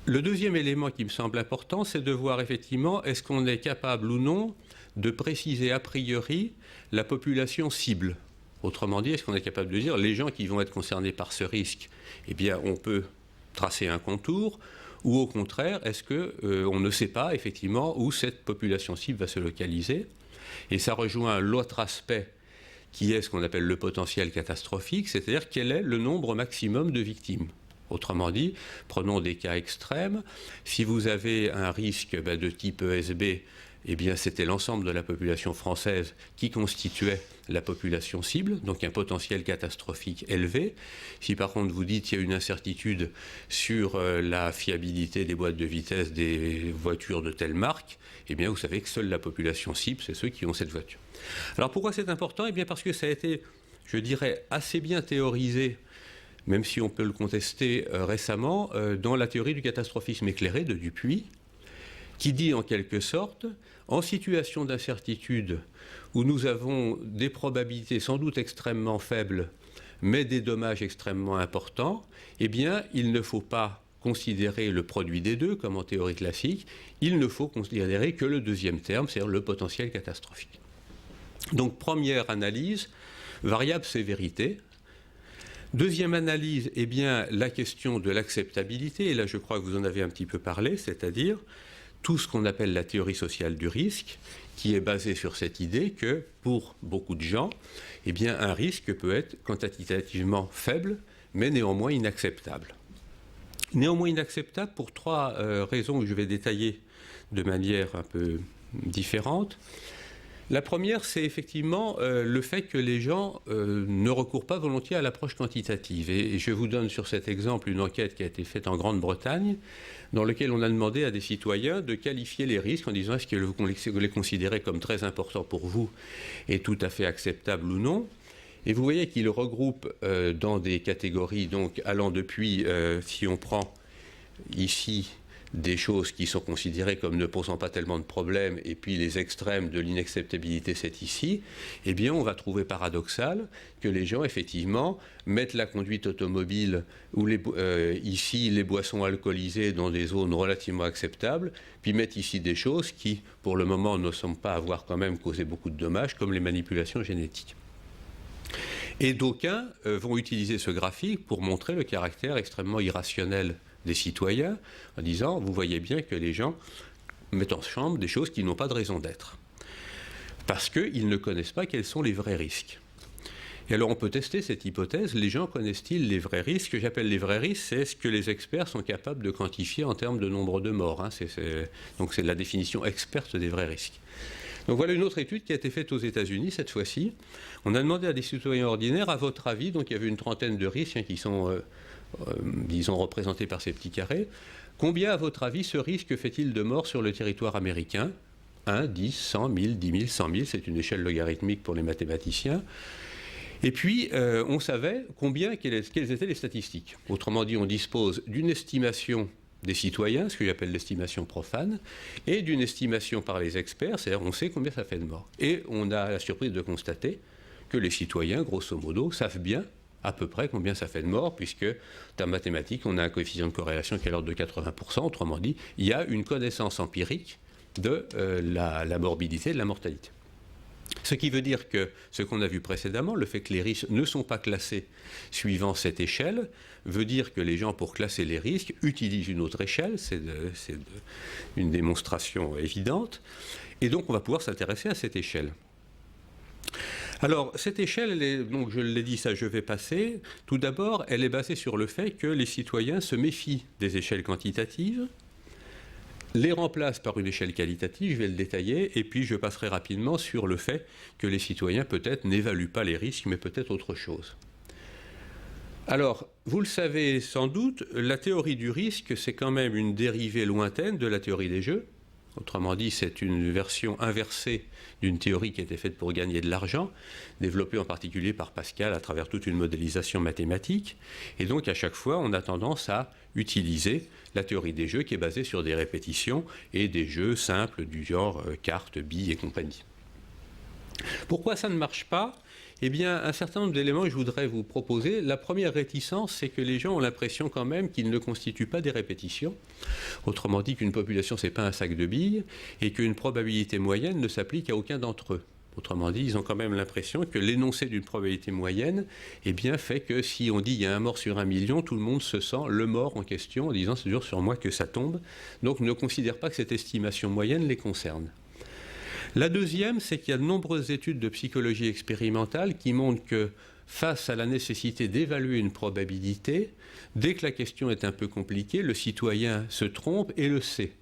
Le deuxième élément qui me semble important, c'est de voir effectivement est-ce qu'on est capable ou non de préciser a priori la population cible. Autrement dit, est-ce qu'on est capable de dire les gens qui vont être concernés par ce risque, eh bien on peut tracer un contour, ou au contraire, est-ce qu'on ne sait pas effectivement où cette population cible va se localiser? Et ça rejoint l'autre aspect qui est ce qu'on appelle le potentiel catastrophique, c'est-à-dire quel est le nombre maximum de victimes. Autrement dit, prenons des cas extrêmes, si vous avez un risque de type ESB, eh bien c'était l'ensemble de la population française qui constituait la population cible, donc un potentiel catastrophique élevé. Si par contre vous dites qu'il y a une incertitude sur la fiabilité des boîtes de vitesse des voitures de telle marque, eh bien vous savez que seule la population cible, c'est ceux qui ont cette voiture. Alors pourquoi c'est important ? Eh bien parce que ça a été, je dirais, assez bien théorisé, même si on peut le contester récemment, dans la théorie du catastrophisme éclairé de Dupuy, qui dit en quelque sorte, en situation d'incertitude où nous avons des probabilités sans doute extrêmement faibles, mais des dommages extrêmement importants, eh bien, il ne faut pas considérer le produit des deux, comme en théorie classique, il ne faut considérer que le deuxième terme, c'est-à-dire le potentiel catastrophique. Donc, première analyse, variable sévérité. Deuxième analyse, eh bien, la question de l'acceptabilité, et là je crois que vous en avez un petit peu parlé, c'est-à-dire tout ce qu'on appelle la théorie sociale du risque, qui est basée sur cette idée que, pour beaucoup de gens, eh bien, un risque peut être quantitativement faible, mais néanmoins inacceptable. Néanmoins inacceptable pour trois raisons que je vais détailler de manière un peu différente. La première, c'est effectivement le fait que les gens ne recourent pas volontiers à l'approche quantitative. Et je vous donne sur cet exemple une enquête qui a été faite en Grande-Bretagne, dans laquelle on a demandé à des citoyens de qualifier les risques en disant est-ce que vous les considérez comme très importants pour vous et tout à fait acceptables ou non. Et vous voyez qu'ils regroupent dans des catégories donc allant depuis, si on prend ici des choses qui sont considérées comme ne posant pas tellement de problèmes, et puis les extrêmes de l'inacceptabilité, c'est ici, eh bien on va trouver paradoxal que les gens, effectivement, mettent la conduite automobile ou ici les boissons alcoolisées dans des zones relativement acceptables, puis mettent ici des choses qui, pour le moment, ne semblent pas avoir quand même causé beaucoup de dommages, comme les manipulations génétiques. Et d'aucuns vont utiliser ce graphique pour montrer le caractère extrêmement irrationnel des citoyens, en disant, vous voyez bien que les gens mettent en chambre des choses qui n'ont pas de raison d'être, parce qu'ils ne connaissent pas quels sont les vrais risques. Et alors on peut tester cette hypothèse. Les gens connaissent-ils les vrais risques? Ce que j'appelle les vrais risques, c'est ce que les experts sont capables de quantifier en termes de nombre de morts. Hein. Donc c'est la définition experte des vrais risques. Donc voilà une autre étude qui a été faite aux États-Unis cette fois-ci. On a demandé à des citoyens ordinaires, à votre avis, donc il y avait une trentaine de risques qui sont, disons, représentés par ces petits carrés. Combien, à votre avis, ce risque fait-il de morts sur le territoire américain? 1, 10, 100, 1000, 10 000, 100 000, c'est une échelle logarithmique pour les mathématiciens. Et puis, on savait quelles étaient les statistiques. Autrement dit, on dispose d'une estimation des citoyens, ce que j'appelle l'estimation profane, et d'une estimation par les experts, c'est-à-dire on sait combien ça fait de morts. Et on a la surprise de constater que les citoyens, grosso modo, savent bien à peu près combien ça fait de morts, puisque, en termes mathématiques, on a un coefficient de corrélation qui est à l'ordre de 80%. Autrement dit, il y a une connaissance empirique de la morbidité et de la mortalité. Ce qui veut dire que ce qu'on a vu précédemment, le fait que les risques ne sont pas classés suivant cette échelle, veut dire que les gens, pour classer les risques, utilisent une autre échelle, c'est une démonstration évidente, et donc on va pouvoir s'intéresser à cette échelle. Alors, cette échelle, donc je l'ai dit, ça je vais passer. Tout d'abord, elle est basée sur le fait que les citoyens se méfient des échelles quantitatives, les remplace par une échelle qualitative, je vais le détailler, et puis je passerai rapidement sur le fait que les citoyens peut-être n'évaluent pas les risques, mais peut-être autre chose. Alors, vous le savez sans doute, la théorie du risque, c'est quand même une dérivée lointaine de la théorie des jeux. Autrement dit, c'est une version inversée d'une théorie qui a été faite pour gagner de l'argent, développée en particulier par Pascal à travers toute une modélisation mathématique. Et donc, à chaque fois, on a tendance à utiliser la théorie des jeux qui est basée sur des répétitions et des jeux simples du genre cartes, billes et compagnie. Pourquoi ça ne marche pas ? Eh bien, un certain nombre d'éléments que je voudrais vous proposer. La première réticence, c'est que les gens ont l'impression quand même qu'ils ne constituent pas des répétitions. Autrement dit, qu'une population, ce n'est pas un sac de billes, et qu'une probabilité moyenne ne s'applique à aucun d'entre eux. Autrement dit, ils ont quand même l'impression que l'énoncé d'une probabilité moyenne, eh bien, fait que si on dit il y a un mort sur 1 million, tout le monde se sent le mort en question en disant c'est toujours sur moi que ça tombe. Donc ne considère pas que cette estimation moyenne les concerne. La deuxième, c'est qu'il y a de nombreuses études de psychologie expérimentale qui montrent que face à la nécessité d'évaluer une probabilité, dès que la question est un peu compliquée, le citoyen se trompe et le sait.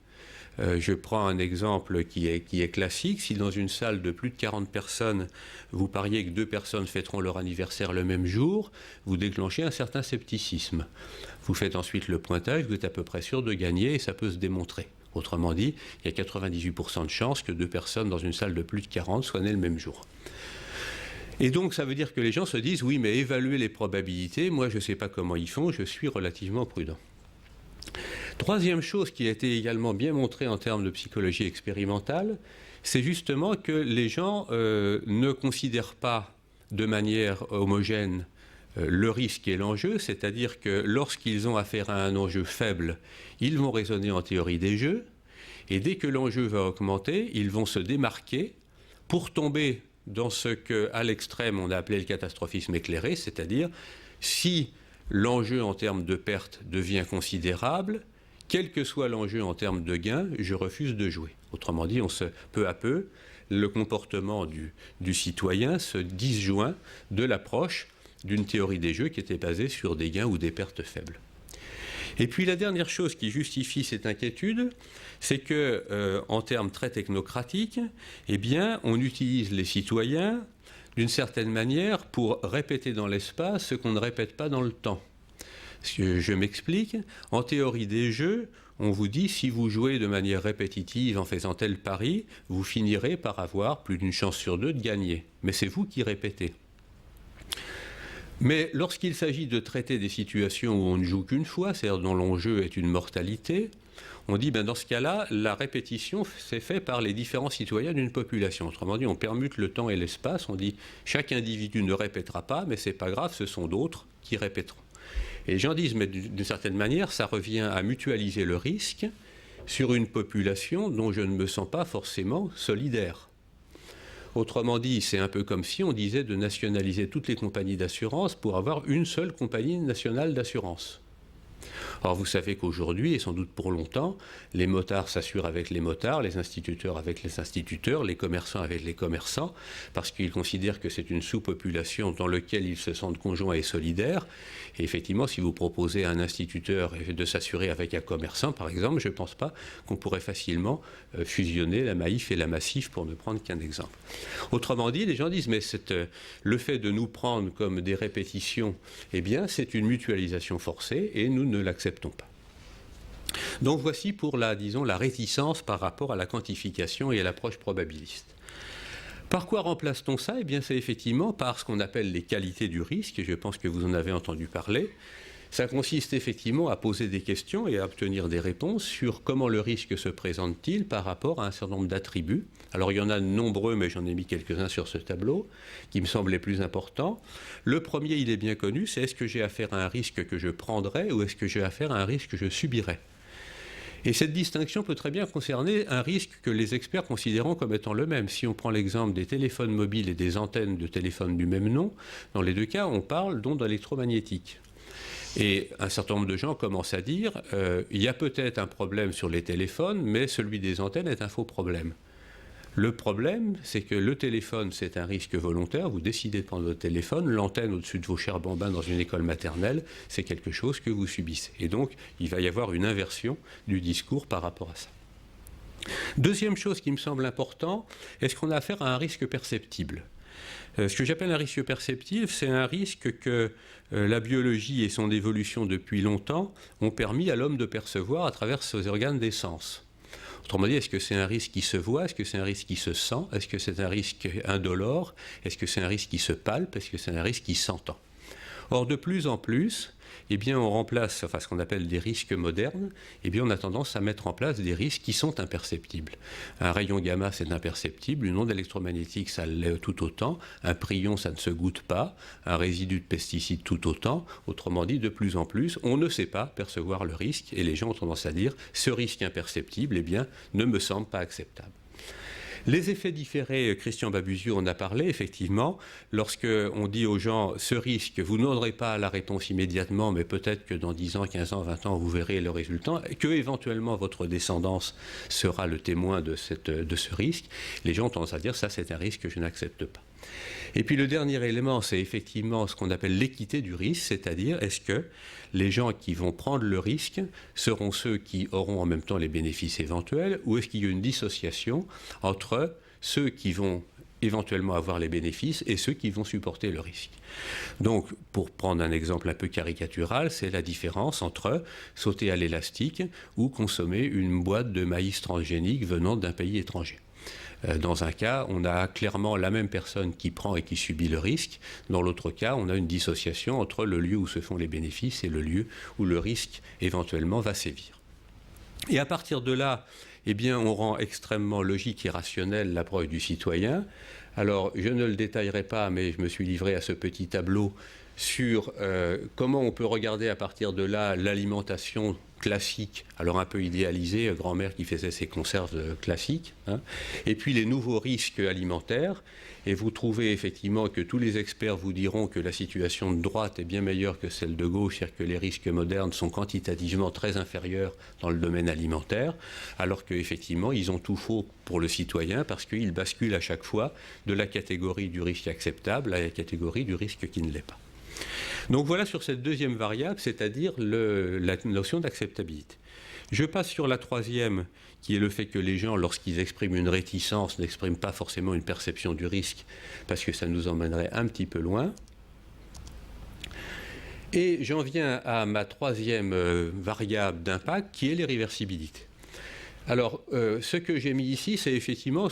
Je prends un exemple qui est classique. Si dans une salle de plus de 40 personnes, vous pariez que 2 personnes fêteront leur anniversaire le même jour, vous déclenchez un certain scepticisme. Vous faites ensuite le pointage, vous êtes à peu près sûr de gagner et ça peut se démontrer. Autrement dit, il y a 98% de chances que 2 personnes dans une salle de plus de 40 soient nées le même jour. Et donc, ça veut dire que les gens se disent, oui, mais évaluer les probabilités, moi, je ne sais pas comment ils font, je suis relativement prudent. Troisième chose qui a été également bien montrée en termes de psychologie expérimentale, c'est justement que les gens ne considèrent pas de manière homogène le risque et l'enjeu, c'est-à-dire que lorsqu'ils ont affaire à un enjeu faible, ils vont raisonner en théorie des jeux, et dès que l'enjeu va augmenter, ils vont se démarquer pour tomber dans ce qu'à l'extrême on a appelé le catastrophisme éclairé, c'est-à-dire si l'enjeu en termes de perte devient considérable, quel que soit l'enjeu en termes de gain, je refuse de jouer. Autrement dit, peu à peu, le comportement du citoyen se disjoint de l'approche d'une théorie des jeux qui était basée sur des gains ou des pertes faibles. Et puis la dernière chose qui justifie cette inquiétude, c'est que, en termes très technocratiques, eh bien, on utilise les citoyens d'une certaine manière pour répéter dans l'espace ce qu'on ne répète pas dans le temps. Je m'explique. En théorie des jeux, on vous dit si vous jouez de manière répétitive en faisant tel pari, vous finirez par avoir plus d'une chance sur 2 de gagner. Mais c'est vous qui répétez. Mais lorsqu'il s'agit de traiter des situations où on ne joue qu'une fois, c'est-à-dire dont l'enjeu est une mortalité, on dit dans ce cas-là, la répétition c'est fait par les différents citoyens d'une population. Autrement dit, on permute le temps et l'espace, on dit chaque individu ne répétera pas, mais c'est pas grave, ce sont d'autres qui répéteront. Et les gens disent, mais d'une certaine manière, ça revient à mutualiser le risque sur une population dont je ne me sens pas forcément solidaire. Autrement dit, c'est un peu comme si on disait de nationaliser toutes les compagnies d'assurance pour avoir une seule compagnie nationale d'assurance. Or, vous savez qu'aujourd'hui, et sans doute pour longtemps, les motards s'assurent avec les motards, les instituteurs avec les instituteurs, les commerçants avec les commerçants, parce qu'ils considèrent que c'est une sous-population dans laquelle ils se sentent conjoints et solidaires. Et effectivement, si vous proposez à un instituteur de s'assurer avec un commerçant, par exemple, je ne pense pas qu'on pourrait facilement fusionner la Maïf et la Massif, pour ne prendre qu'un exemple. Autrement dit, les gens disent, mais le fait de nous prendre comme des répétitions, eh bien, c'est une mutualisation forcée et nous ne l'acceptons pas. Donc voici pour la réticence par rapport à la quantification et à l'approche probabiliste. Par quoi remplace-t-on ça? Eh bien, c'est effectivement par ce qu'on appelle les qualités du risque, et je pense que vous en avez entendu parler. Ça consiste effectivement à poser des questions et à obtenir des réponses sur comment le risque se présente-t-il par rapport à un certain nombre d'attributs. Alors il y en a de nombreux, mais j'en ai mis quelques-uns sur ce tableau, qui me semblent les plus importants. Le premier, il est bien connu, c'est est-ce que j'ai affaire à un risque que je prendrais ou est-ce que j'ai affaire à un risque que je subirais? Et cette distinction peut très bien concerner un risque que les experts considèrent comme étant le même. Si on prend l'exemple des téléphones mobiles et des antennes de téléphones du même nom, dans les deux cas, on parle d'ondes électromagnétiques. Et un certain nombre de gens commencent à dire il y a peut-être un problème sur les téléphones, mais celui des antennes est un faux problème. Le problème, c'est que le téléphone, c'est un risque volontaire. Vous décidez de prendre votre téléphone. L'antenne au-dessus de vos chers bambins dans une école maternelle, c'est quelque chose que vous subissez. Et donc, il va y avoir une inversion du discours par rapport à ça. Deuxième chose qui me semble important, est-ce qu'on a affaire à un risque perceptible ? Ce que j'appelle un risque perceptible, c'est un risque que la biologie et son évolution depuis longtemps ont permis à l'homme de percevoir à travers ses organes des sens. Autrement dit, est-ce que c'est un risque qui se voit? Est-ce que c'est un risque qui se sent? Est-ce que c'est un risque indolore? Est-ce que c'est un risque qui se palpe? Est-ce que c'est un risque qui s'entend? Or, de plus en plus, eh bien, on remplace ce qu'on appelle des risques modernes, eh bien, on a tendance à mettre en place des risques qui sont imperceptibles. Un rayon gamma, c'est imperceptible, une onde électromagnétique, ça l'est tout autant, un prion, ça ne se goûte pas, un résidu de pesticide tout autant. Autrement dit, de plus en plus, on ne sait pas percevoir le risque, et les gens ont tendance à dire, ce risque imperceptible, eh bien, ne me semble pas acceptable. Les effets différés, Christian Babuzio en a parlé, effectivement, lorsque on dit aux gens, ce risque, vous n'aurez pas la réponse immédiatement, mais peut-être que dans 10 ans, 15 ans, 20 ans, vous verrez le résultat, et que éventuellement votre descendance sera le témoin de ce risque, les gens ont tendance à dire, ça c'est un risque que je n'accepte pas. Et puis le dernier élément, c'est effectivement ce qu'on appelle l'équité du risque, c'est-à-dire est-ce que les gens qui vont prendre le risque seront ceux qui auront en même temps les bénéfices éventuels, ou est-ce qu'il y a une dissociation entre ceux qui vont éventuellement avoir les bénéfices et ceux qui vont supporter le risque. Donc, pour prendre un exemple un peu caricatural, c'est la différence entre sauter à l'élastique ou consommer une boîte de maïs transgénique venant d'un pays étranger. Dans un cas, on a clairement la même personne qui prend et qui subit le risque. Dans l'autre cas, on a une dissociation entre le lieu où se font les bénéfices et le lieu où le risque éventuellement va sévir. Et à partir de là, eh bien, on rend extrêmement logique et rationnelle l'approche du citoyen. Alors, je ne le détaillerai pas, mais je me suis livré à ce petit tableau sur comment on peut regarder à partir de là l'alimentation classique, alors un peu idéalisée, grand-mère qui faisait ses conserves classiques, hein, et puis les nouveaux risques alimentaires. Et vous trouvez effectivement que tous les experts vous diront que la situation de droite est bien meilleure que celle de gauche, c'est-à-dire que les risques modernes sont quantitativement très inférieurs dans le domaine alimentaire, alors qu'effectivement, ils ont tout faux pour le citoyen parce qu'ils basculent à chaque fois de la catégorie du risque acceptable à la catégorie du risque qui ne l'est pas. Donc voilà sur cette deuxième variable, c'est-à-dire la notion d'acceptabilité. Je passe sur la troisième, qui est le fait que les gens, lorsqu'ils expriment une réticence, n'expriment pas forcément une perception du risque, parce que ça nous emmènerait un petit peu loin. Et j'en viens à ma troisième variable d'impact, qui est l'irréversibilité. Alors, ce que j'ai mis ici, c'est effectivement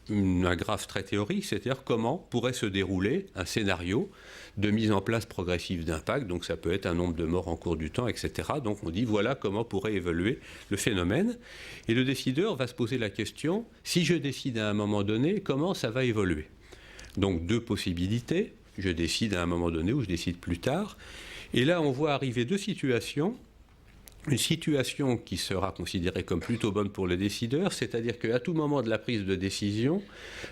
un graphe très théorique, c'est-à-dire comment pourrait se dérouler un scénario de mise en place progressive d'impact, donc ça peut être un nombre de morts en cours du temps, etc. Donc on dit voilà comment pourrait évoluer le phénomène. Et le décideur va se poser la question, si je décide à un moment donné, comment ça va évoluer? Donc deux possibilités, je décide à un moment donné ou je décide plus tard. Et là on voit arriver deux situations. une situation qui sera considérée comme plutôt bonne pour le décideur, c'est-à-dire qu'à tout moment de la prise de décision,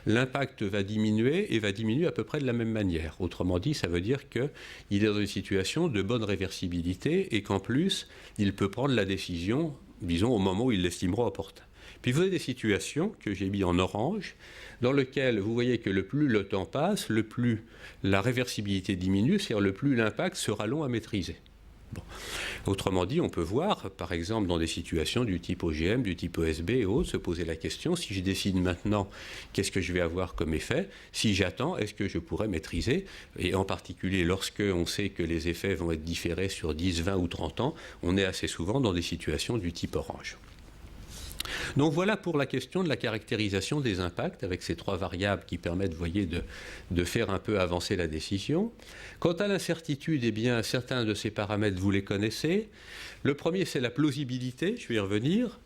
l'impact va diminuer et va diminuer à peu près de la même manière. Autrement dit, ça veut dire qu'il est dans une situation de bonne réversibilité et qu'en plus, il peut prendre la décision, disons, au moment où il l'estimera opportun. Puis vous avez des situations que j'ai mis en orange, dans lesquelles vous voyez que le plus le temps passe, le plus la réversibilité diminue, c'est-à-dire le plus l'impact sera long à maîtriser. Bon. Autrement dit, on peut voir, par exemple, dans des situations du type OGM, du type ESB et autres, se poser la question, si je décide maintenant, qu'est-ce que je vais avoir comme effet? Si j'attends, est-ce que je pourrais maîtriser? Et en particulier, lorsque on sait que les effets vont être différés sur 10, 20 ou 30 ans, on est assez souvent dans des situations du type orange. Donc voilà pour la question de la caractérisation des impacts avec ces 3 variables qui permettent, vous voyez, de faire un peu avancer la décision. Quant à l'incertitude, eh bien, certains de ces paramètres, vous les connaissez. Le premier, c'est la plausibilité, je vais y revenir.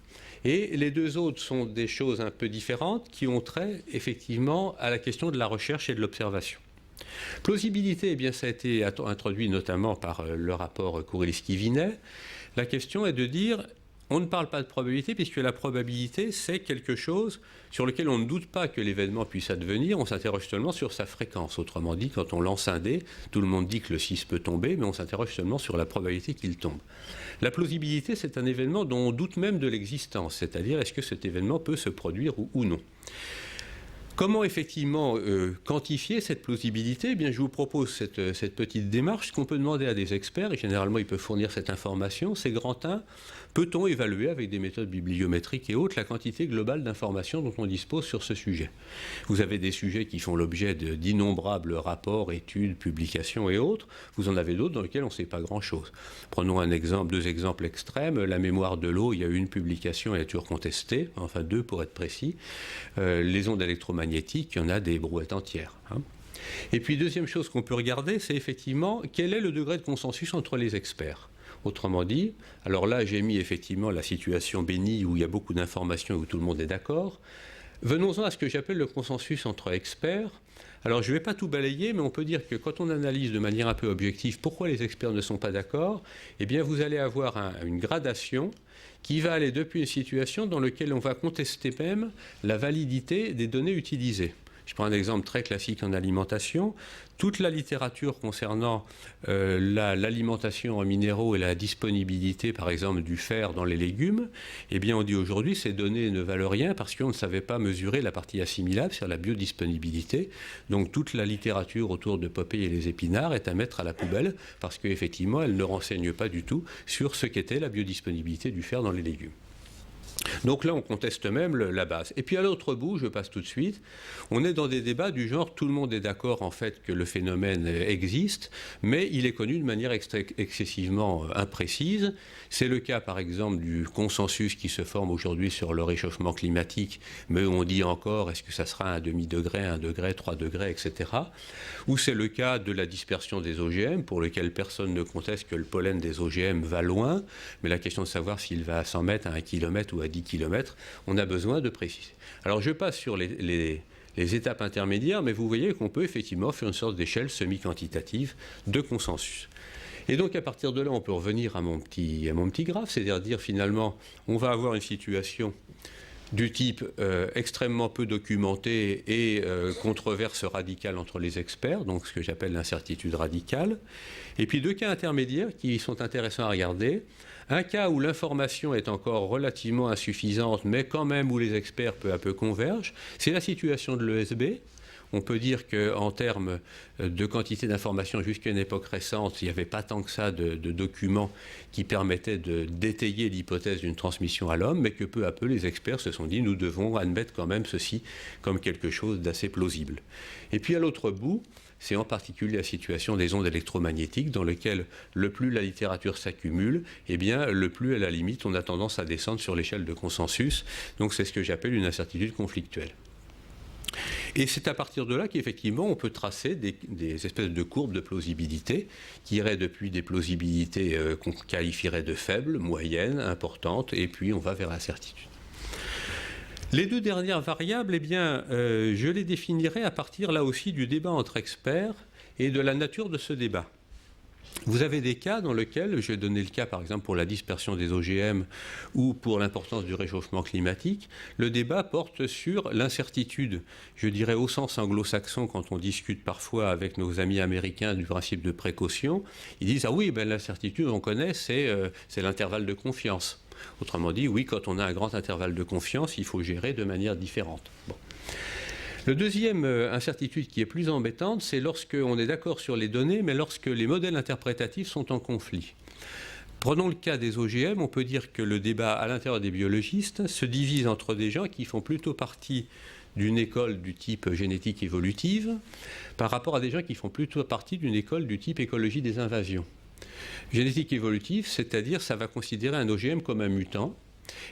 Et les 2 autres sont des choses un peu différentes qui ont trait, effectivement, à la question de la recherche et de l'observation. Plausibilité, eh bien, ça a été introduit notamment par le rapport Kourielski-Vinet. La question est de dire... On ne parle pas de probabilité puisque la probabilité, c'est quelque chose sur lequel on ne doute pas que l'événement puisse advenir, on s'interroge seulement sur sa fréquence. Autrement dit, quand on lance un dé, tout le monde dit que le 6 peut tomber, mais on s'interroge seulement sur la probabilité qu'il tombe. La plausibilité, c'est un événement dont on doute même de l'existence, c'est-à-dire est-ce que cet événement peut se produire ou non. Comment effectivement quantifier cette plausibilité? Eh bien, je vous propose cette petite démarche. Ce qu'on peut demander à des experts, et généralement ils peuvent fournir cette information, c'est grand 1, peut-on évaluer avec des méthodes bibliométriques et autres la quantité globale d'informations dont on dispose sur ce sujet? Vous avez des sujets qui font l'objet d'innombrables rapports, études, publications et autres. Vous en avez d'autres dans lesquels on ne sait pas grand-chose. Prenons un exemple, 2 exemples extrêmes. La mémoire de l'eau, il y a eu une publication, elle est toujours contestée, enfin 2 pour être précis. Les ondes électromagnétiques, il y en a des brouettes entières. Et puis, deuxième chose qu'on peut regarder, c'est effectivement quel est le degré de consensus entre les experts. Autrement dit, alors là, j'ai mis effectivement la situation bénie où il y a beaucoup d'informations et où tout le monde est d'accord. Venons-en à ce que j'appelle le consensus entre experts. Alors, je ne vais pas tout balayer, mais on peut dire que quand on analyse de manière un peu objective pourquoi les experts ne sont pas d'accord, eh bien, vous allez avoir une gradation qui va aller depuis une situation dans laquelle on va contester même la validité des données utilisées. Je prends un exemple très classique en alimentation. Toute la littérature concernant l'alimentation en minéraux et la disponibilité, par exemple, du fer dans les légumes, eh bien, on dit aujourd'hui ces données ne valent rien parce qu'on ne savait pas mesurer la partie assimilable, c'est-à-dire la biodisponibilité. Donc, toute la littérature autour de Popeye et les épinards est à mettre à la poubelle parce qu'effectivement, elle ne renseigne pas du tout sur ce qu'était la biodisponibilité du fer dans les légumes. Donc là, on conteste même la base. Et puis à l'autre bout, je passe tout de suite, on est dans des débats du genre, tout le monde est d'accord en fait que le phénomène existe, mais il est connu de manière excessivement imprécise. C'est le cas par exemple du consensus qui se forme aujourd'hui sur le réchauffement climatique, mais on dit encore, est-ce que ça sera 1 demi-degré, 1 degré, 3 degrés, etc. Ou c'est le cas de la dispersion des OGM, pour lequel personne ne conteste que le pollen des OGM va loin, mais la question de savoir s'il va à 100 mètres, à 1 km ou à 10 km, on a besoin de préciser. Alors je passe sur les étapes intermédiaires, mais vous voyez qu'on peut effectivement faire une sorte d'échelle semi-quantitative de consensus. Et donc à partir de là, on peut revenir à mon petit graphe, c'est-à-dire dire finalement, on va avoir une situation du type extrêmement peu documentée et controverse radicale entre les experts, donc ce que j'appelle l'incertitude radicale. Et puis 2 cas intermédiaires qui sont intéressants à regarder. Un cas où l'information est encore relativement insuffisante, mais quand même où les experts peu à peu convergent, c'est la situation de l'ESB. On peut dire qu'en termes de quantité d'informations jusqu'à une époque récente, il n'y avait pas tant que ça de documents qui permettaient d'étayer l'hypothèse d'une transmission à l'homme, mais que peu à peu les experts se sont dit nous devons admettre quand même ceci comme quelque chose d'assez plausible. Et puis à l'autre bout, c'est en particulier la situation des ondes électromagnétiques dans lesquelles le plus la littérature s'accumule, eh bien le plus à la limite on a tendance à descendre sur l'échelle de consensus. Donc c'est ce que j'appelle une incertitude conflictuelle. Et c'est à partir de là qu'effectivement on peut tracer des espèces de courbes de plausibilité qui iraient depuis des plausibilités qu'on qualifierait de faibles, moyennes, importantes, et puis on va vers l'incertitude. Les 2 dernières variables, eh bien, je les définirai à partir là aussi du débat entre experts et de la nature de ce débat. Vous avez des cas dans lesquels, je vais donner le cas par exemple pour la dispersion des OGM ou pour l'importance du réchauffement climatique, le débat porte sur l'incertitude. Je dirais au sens anglo-saxon, quand on discute parfois avec nos amis américains du principe de précaution, ils disent « Ah oui, ben, l'incertitude, on connaît, c'est l'intervalle de confiance ». Autrement dit, oui, quand on a un grand intervalle de confiance, il faut gérer de manière différente. Bon. Le deuxième incertitude qui est plus embêtante, c'est lorsqu'on est d'accord sur les données, mais lorsque les modèles interprétatifs sont en conflit. Prenons le cas des OGM, on peut dire que le débat à l'intérieur des biologistes se divise entre des gens qui font plutôt partie d'une école du type génétique évolutive par rapport à des gens qui font plutôt partie d'une école du type écologie des invasions. Génétique évolutive, c'est-à-dire ça va considérer un OGM comme un mutant,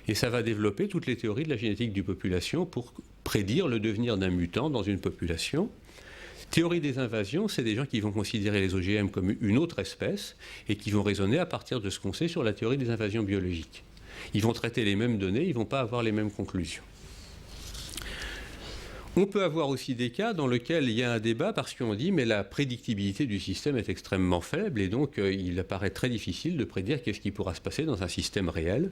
et ça va développer toutes les théories de la génétique du population pour prédire le devenir d'un mutant dans une population. Théorie des invasions, c'est des gens qui vont considérer les OGM comme une autre espèce et qui vont raisonner à partir de ce qu'on sait sur la théorie des invasions biologiques. Ils vont traiter les mêmes données, ils ne vont pas avoir les mêmes conclusions. On peut avoir aussi des cas dans lesquels il y a un débat parce qu'on dit mais la prédictibilité du système est extrêmement faible et donc il apparaît très difficile de prédire qu'est-ce qui pourra se passer dans un système réel.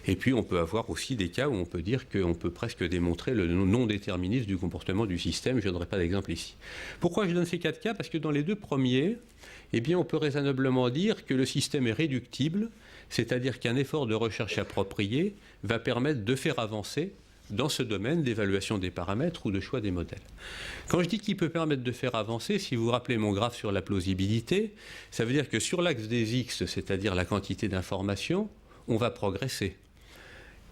Et puis on peut avoir aussi des cas où on peut dire qu'on peut presque démontrer le non-déterminisme du comportement du système. Je ne donnerai pas d'exemple ici. Pourquoi je donne ces 4 cas? Parce que dans les 2 premiers, eh bien, on peut raisonnablement dire que le système est réductible, c'est-à-dire qu'un effort de recherche approprié va permettre de faire avancer dans ce domaine d'évaluation des paramètres ou de choix des modèles. Quand je dis qu'il peut permettre de faire avancer, si vous vous rappelez mon graphe sur la plausibilité, ça veut dire que sur l'axe des X, c'est-à-dire la quantité d'informations, on va progresser.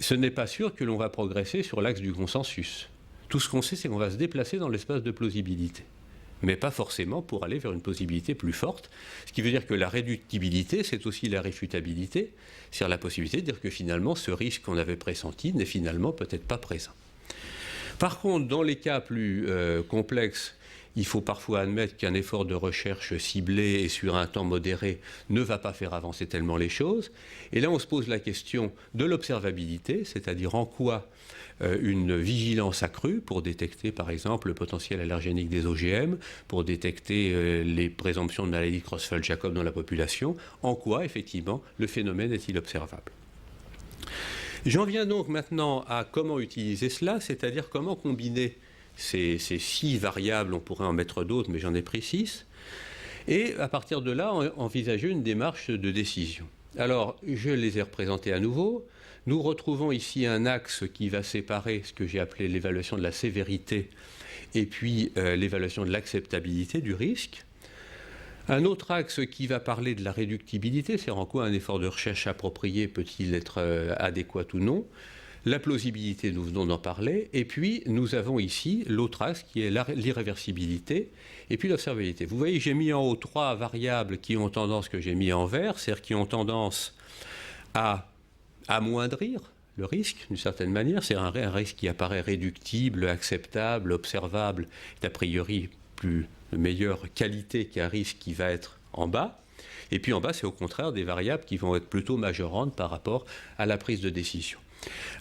Ce n'est pas sûr que l'on va progresser sur l'axe du consensus. Tout ce qu'on sait, c'est qu'on va se déplacer dans l'espace de plausibilité, mais pas forcément pour aller vers une plausibilité plus forte, ce qui veut dire que la réductibilité, c'est aussi la réfutabilité, c'est-à-dire la possibilité de dire que finalement, ce risque qu'on avait pressenti n'est finalement peut-être pas présent. Par contre, dans les cas plus complexes, il faut parfois admettre qu'un effort de recherche ciblé et sur un temps modéré ne va pas faire avancer tellement les choses. Et là, on se pose la question de l'observabilité, c'est-à-dire en quoi une vigilance accrue pour détecter, par exemple, le potentiel allergénique des OGM, pour détecter les présomptions de maladie de Creutzfeldt-Jakob dans la population, en quoi, effectivement, le phénomène est-il observable. J'en viens donc maintenant à comment utiliser cela, c'est-à-dire comment combiner ces 6 variables, on pourrait en mettre d'autres, mais j'en ai pris 6, et à partir de là, envisager une démarche de décision. Alors, je les ai représentés à nouveau. Nous retrouvons ici un axe qui va séparer ce que j'ai appelé l'évaluation de la sévérité et puis l'évaluation de l'acceptabilité du risque. Un autre axe qui va parler de la réductibilité, c'est en quoi un effort de recherche approprié peut-il être adéquat ou non. La plausibilité, nous venons d'en parler. Et puis, nous avons ici l'autre axe qui est l'irréversibilité et puis l'observabilité. Vous voyez, j'ai mis en haut 3 variables qui ont tendance, que j'ai mis en vert, c'est-à-dire qui ont tendance à amoindrir le risque, d'une certaine manière. C'est un risque qui apparaît réductible, acceptable, observable, d'a priori plus de meilleure qualité qu'un risque qui va être en bas. Et puis en bas, c'est au contraire des variables qui vont être plutôt majorantes par rapport à la prise de décision.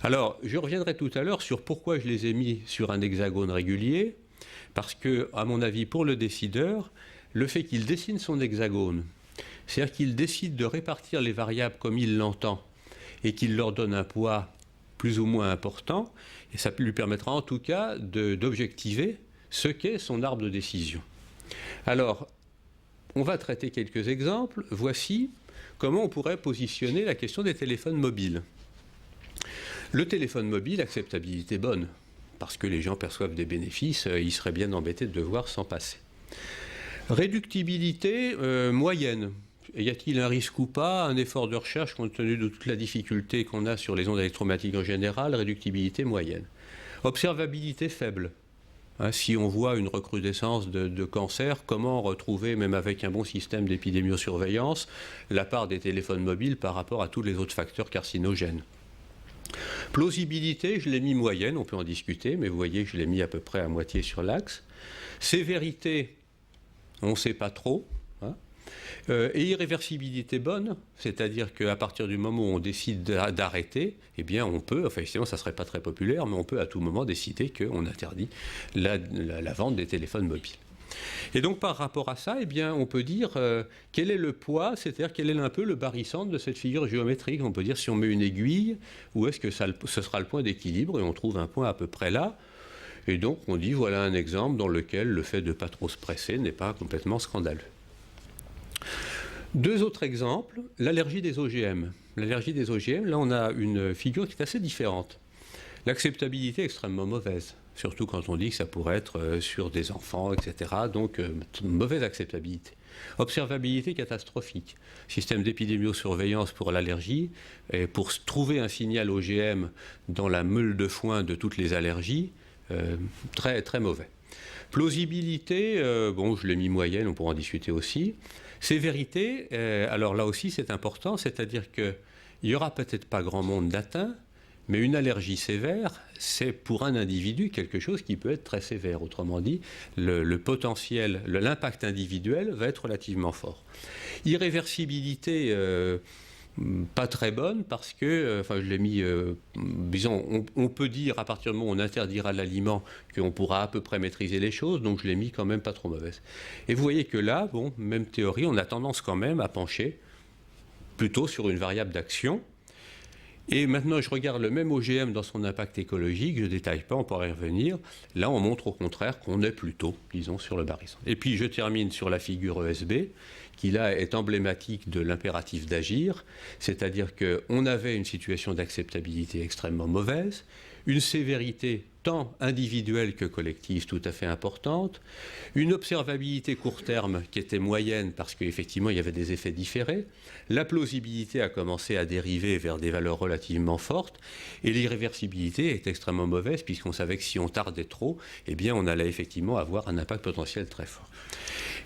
Alors, je reviendrai tout à l'heure sur pourquoi je les ai mis sur un hexagone régulier, parce que, à mon avis, pour le décideur, le fait qu'il dessine son hexagone, c'est-à-dire qu'il décide de répartir les variables comme il l'entend, et qu'il leur donne un poids plus ou moins important, et ça lui permettra en tout cas d'objectiver ce qu'est son arbre de décision. Alors, on va traiter quelques exemples. Voici comment on pourrait positionner la question des téléphones mobiles. Le téléphone mobile, acceptabilité bonne, parce que les gens perçoivent des bénéfices, ils seraient bien embêtés de devoir s'en passer. Réductibilité moyenne. Y a-t-il un risque ou pas? Un effort de recherche compte tenu de toute la difficulté qu'on a sur les ondes électromagnétiques en général, réductibilité moyenne. Observabilité faible. Si on voit une recrudescence de cancer, comment retrouver, même avec un bon système d'épidémiosurveillance, la part des téléphones mobiles par rapport à tous les autres facteurs carcinogènes? Plausibilité, je l'ai mis moyenne, on peut en discuter, mais vous voyez que je l'ai mis à peu près à moitié sur l'axe. Sévérité, on ne sait pas trop. Et irréversibilité bonne, c'est-à-dire qu'à partir du moment où on décide d'arrêter, eh bien on peut, enfin sinon ça ne serait pas très populaire, mais on peut à tout moment décider qu'on interdit la vente des téléphones mobiles. Et donc par rapport à ça, eh bien, on peut dire quel est le poids, c'est-à-dire quel est un peu le barycentre de cette figure géométrique. On peut dire si on met une aiguille, où est-ce que ce sera le point d'équilibre, et on trouve un point à peu près là. Et donc on dit voilà un exemple dans lequel le fait de ne pas trop se presser n'est pas complètement scandaleux. Deux autres exemples, l'allergie des OGM. L'allergie des OGM, là on a une figure qui est assez différente. L'acceptabilité est extrêmement mauvaise, surtout quand on dit que ça pourrait être sur des enfants, etc. Donc mauvaise acceptabilité. Observabilité catastrophique. Système d'épidémiosurveillance pour l'allergie, et pour trouver un signal OGM dans la meule de foin de toutes les allergies, très, très mauvais. Plausibilité, bon, je l'ai mis moyenne, on pourra en discuter aussi. Sévérité, alors là aussi c'est important, c'est-à-dire qu'il n'y aura peut-être pas grand monde d'atteint, mais une allergie sévère, c'est pour un individu quelque chose qui peut être très sévère. Autrement dit, le potentiel, l'impact individuel va être relativement fort. Irréversibilité, pas très bonne parce que, enfin je l'ai mis, disons, on peut dire à partir du moment où on interdira l'aliment qu'on pourra à peu près maîtriser les choses, donc je l'ai mis quand même pas trop mauvaise. Et vous voyez que là, bon, même théorie, on a tendance quand même à pencher plutôt sur une variable d'action. Et maintenant, je regarde le même OGM dans son impact écologique, je ne détaille pas, on pourra y revenir. Là, on montre au contraire qu'on est plutôt, disons, sur le barycentre. Et puis, je termine sur la figure ESB, qui là est emblématique de l'impératif d'agir, c'est-à-dire qu'on avait une situation d'acceptabilité extrêmement mauvaise, une sévérité tant individuelle que collective tout à fait importante, une observabilité court terme qui était moyenne parce qu'effectivement il y avait des effets différés, la plausibilité a commencé à dériver vers des valeurs relativement fortes, et l'irréversibilité est extrêmement mauvaise puisqu'on savait que si on tardait trop, eh bien on allait effectivement avoir un impact potentiel très fort.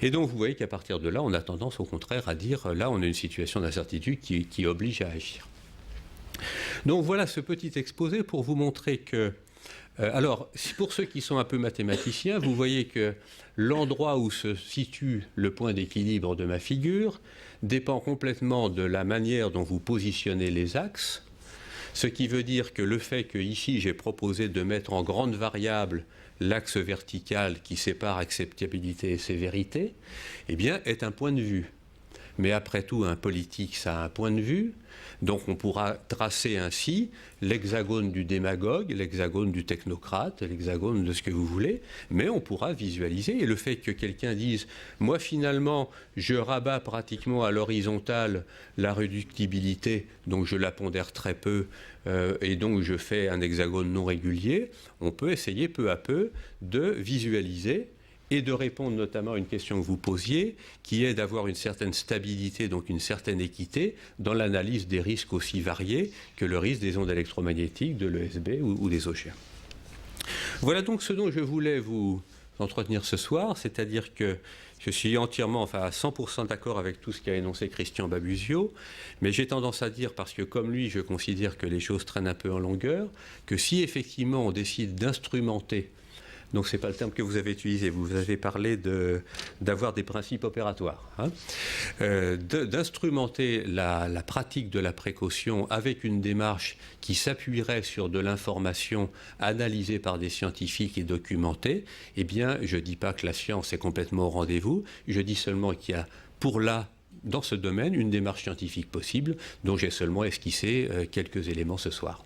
Et donc vous voyez qu'à partir de là, on a tendance au contraire à dire là on a une situation d'incertitude qui oblige à agir. Donc voilà ce petit exposé pour vous montrer que, alors pour ceux qui sont un peu mathématiciens, vous voyez que l'endroit où se situe le point d'équilibre de ma figure dépend complètement de la manière dont vous positionnez les axes, ce qui veut dire que le fait que ici j'ai proposé de mettre en grande variable l'axe vertical qui sépare acceptabilité et sévérité, eh bien est un point de vue. Mais après tout, un politique, ça a un point de vue. Donc on pourra tracer ainsi l'hexagone du démagogue, l'hexagone du technocrate, l'hexagone de ce que vous voulez, mais on pourra visualiser. Et le fait que quelqu'un dise « moi finalement, je rabats pratiquement à l'horizontale la réductibilité, donc je la pondère très peu, et donc je fais un hexagone non régulier », on peut essayer peu à peu de visualiser et de répondre notamment à une question que vous posiez, qui est d'avoir une certaine stabilité, donc une certaine équité, dans l'analyse des risques aussi variés que le risque des ondes électromagnétiques, de l'ESB ou des OGM. Voilà donc ce dont je voulais vous entretenir ce soir, c'est-à-dire que je suis entièrement, enfin à 100% d'accord avec tout ce qu'a énoncé Christian Babusio, mais j'ai tendance à dire, parce que comme lui, je considère que les choses traînent un peu en longueur, que si effectivement on décide d'instrumenter, donc ce n'est pas le terme que vous avez utilisé, vous avez parlé d'avoir des principes opératoires, hein, d'instrumenter la pratique de la précaution avec une démarche qui s'appuierait sur de l'information analysée par des scientifiques et documentée. Eh bien, je ne dis pas que la science est complètement au rendez-vous, je dis seulement qu'il y a pour là, dans ce domaine, une démarche scientifique possible, dont j'ai seulement esquissé quelques éléments ce soir.